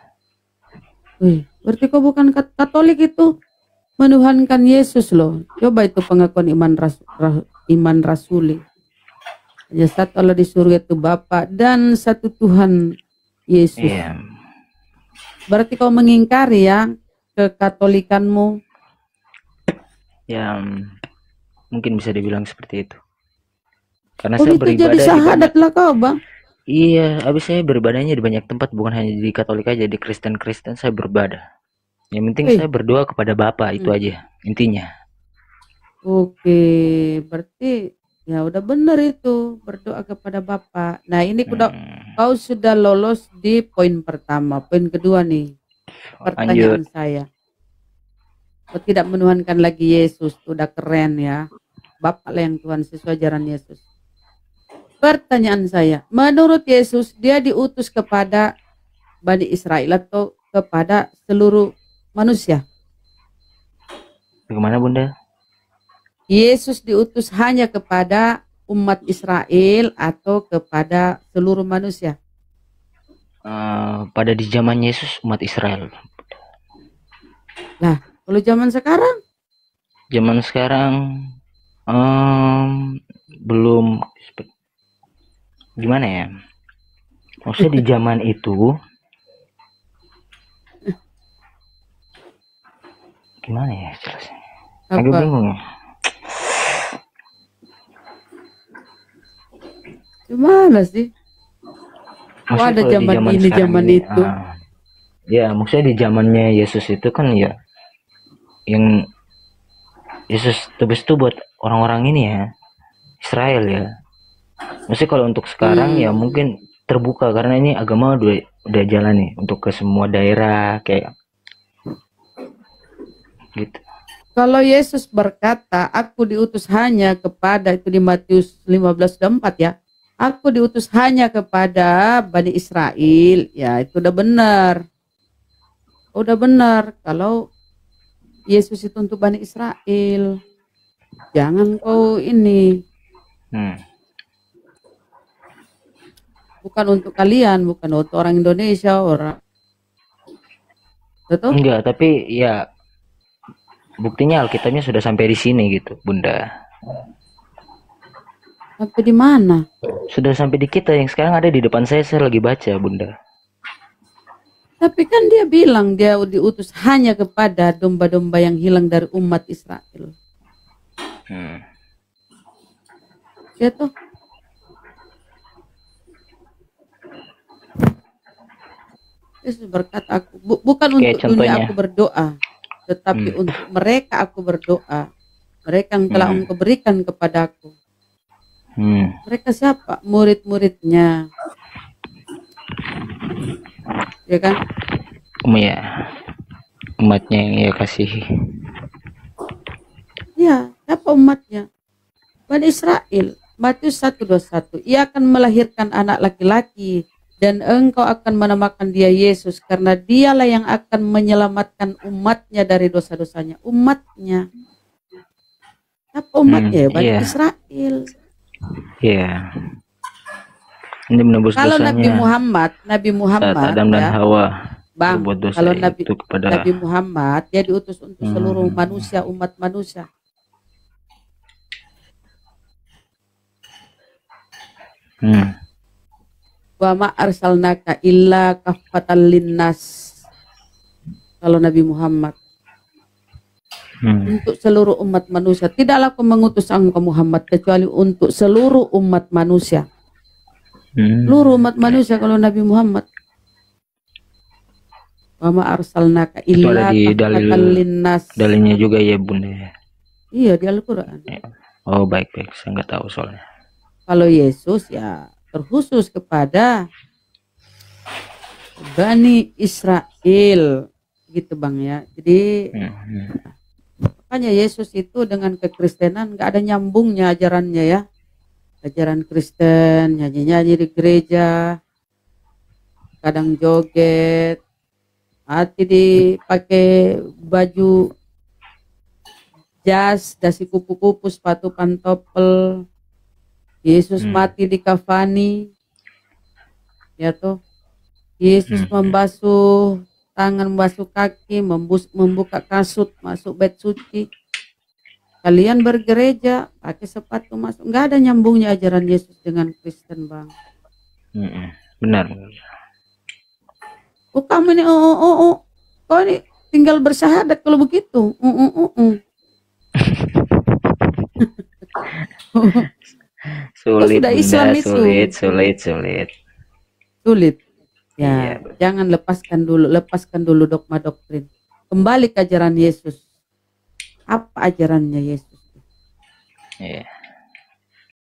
Wih, berarti kau bukan Katolik itu menuhankan Yesus loh. Coba itu pengakuan iman rasuli. Hanya satu Allah di surga itu Bapa dan satu Tuhan Yesus. Iya. Berarti kau mengingkari ya kekatolikanmu. Ya, mungkin bisa dibilang seperti itu. Karena Oh saya itu beribadah jadi di syahadat banyak. lah kau, Bang. Iya, habis saya beribadahnya di banyak tempat, bukan hanya di Katolik aja, di Kristen saya beribadah. Yang penting Wih. saya berdoa kepada Bapa, itu aja intinya. Oke, berarti ya udah benar itu berdoa kepada Bapa. Nah ini kau sudah lolos di poin pertama. Poin kedua nih, pertanyaan saya. Kau tidak menuhankan lagi Yesus, udah keren ya. Bapa lah yang Tuhan sesuai ajaran Yesus. Pertanyaan saya, menurut Yesus dia diutus kepada Bani Israel atau kepada seluruh manusia? Bagaimana Bunda? Yesus diutus hanya kepada umat Israel atau kepada seluruh manusia? Pada di zaman Yesus umat Israel. Nah, kalau zaman sekarang? Zaman sekarang belum, gimana ya? Maksudnya di zaman itu gimana ya jelasnya? Agak bingung ya. Gimana sih? Maksudnya ada kalau di zaman ini, sekarang zaman ini, itu. Ya, maksudnya di zamannya Yesus itu kan ya, yang Yesus tebus itu buat orang-orang ini ya, Israel ya. Maksudnya kalau untuk sekarang ya mungkin terbuka karena ini agama udah jalan nih untuk ke semua daerah kayak gitu. Kalau Yesus berkata, aku diutus hanya kepada, itu di Matius 15:4 ya. Aku diutus hanya kepada Bani Israel. Ya, itu udah benar. Udah benar. Kalau Yesus itu untuk Bani Israel. Jangan kau ini. Bukan untuk kalian, bukan untuk orang Indonesia, orang. Betul? Enggak, tapi ya buktinya Alkitabnya sudah sampai di sini gitu, Bunda. Sampai di mana? Sudah sampai di kita yang sekarang ada di depan saya lagi baca, Bunda. Tapi kan dia bilang dia diutus hanya kepada domba-domba yang hilang dari umat Israel. Ya toh? Yesus berkata, aku bukan untuk dunia aku berdoa, tetapi untuk mereka aku berdoa. Mereka yang telah Engkau berikan kepadaku. Mereka siapa? Murid-muridnya. Ya kan? Ya, umatnya yang ia kasihi. Ya, siapa umatnya? Bani Israel. Matius 1:21. Ia akan melahirkan anak laki-laki dan engkau akan menamakan dia Yesus karena dialah yang akan menyelamatkan umatnya dari dosa-dosanya. Umatnya. Siapa umatnya? Bani Israel. Iya. Ini menebus kalau dosanya. Nabi Muhammad saat Adam dan ya, Hawa Bang, berbuat dosa kalau itu kepada Nabi Muhammad dia diutus untuk seluruh manusia, umat manusia. Wa ma arsalnaka illa kaffatan linnas. Kalau Nabi Muhammad untuk seluruh umat manusia, tidaklah aku mengutus engkau Muhammad kecuali untuk seluruh umat manusia. Seluruh umat manusia kalau Nabi Muhammad. Wa ma arsalnaka illa kaffatan linnas. Dalilnya juga ya Bunda ya. Iya di Al-Qur'an. Oh baik-baik, saya nggak tahu soalnya. Kalau Yesus ya terkhusus kepada Bani Israel gitu Bang ya. Jadi makanya Yesus itu dengan kekristenan nggak ada nyambungnya ajarannya ya. Ajaran Kristen, nyanyi-nyanyi di gereja, kadang joget, Mati dipakai baju jas, dasi kupu-kupu, sepatu pantopel. Yesus mati di kafani. Ya toh. Yesus membasuh tangan, membasuh kaki, membuka kasut, masuk bait suci. Kalian bergereja pakai sepatu masuk. Nggak ada nyambungnya ajaran Yesus dengan Kristen, Bang. Benar. Oh, kamu ini kau ini tinggal bersyahadat kalau begitu. Sulit, sudah Islam itu. Sulit. Ya, jangan lepaskan dulu dogma doktrin. Kembali ke ajaran Yesus. Apa ajarannya Yesus? Iya.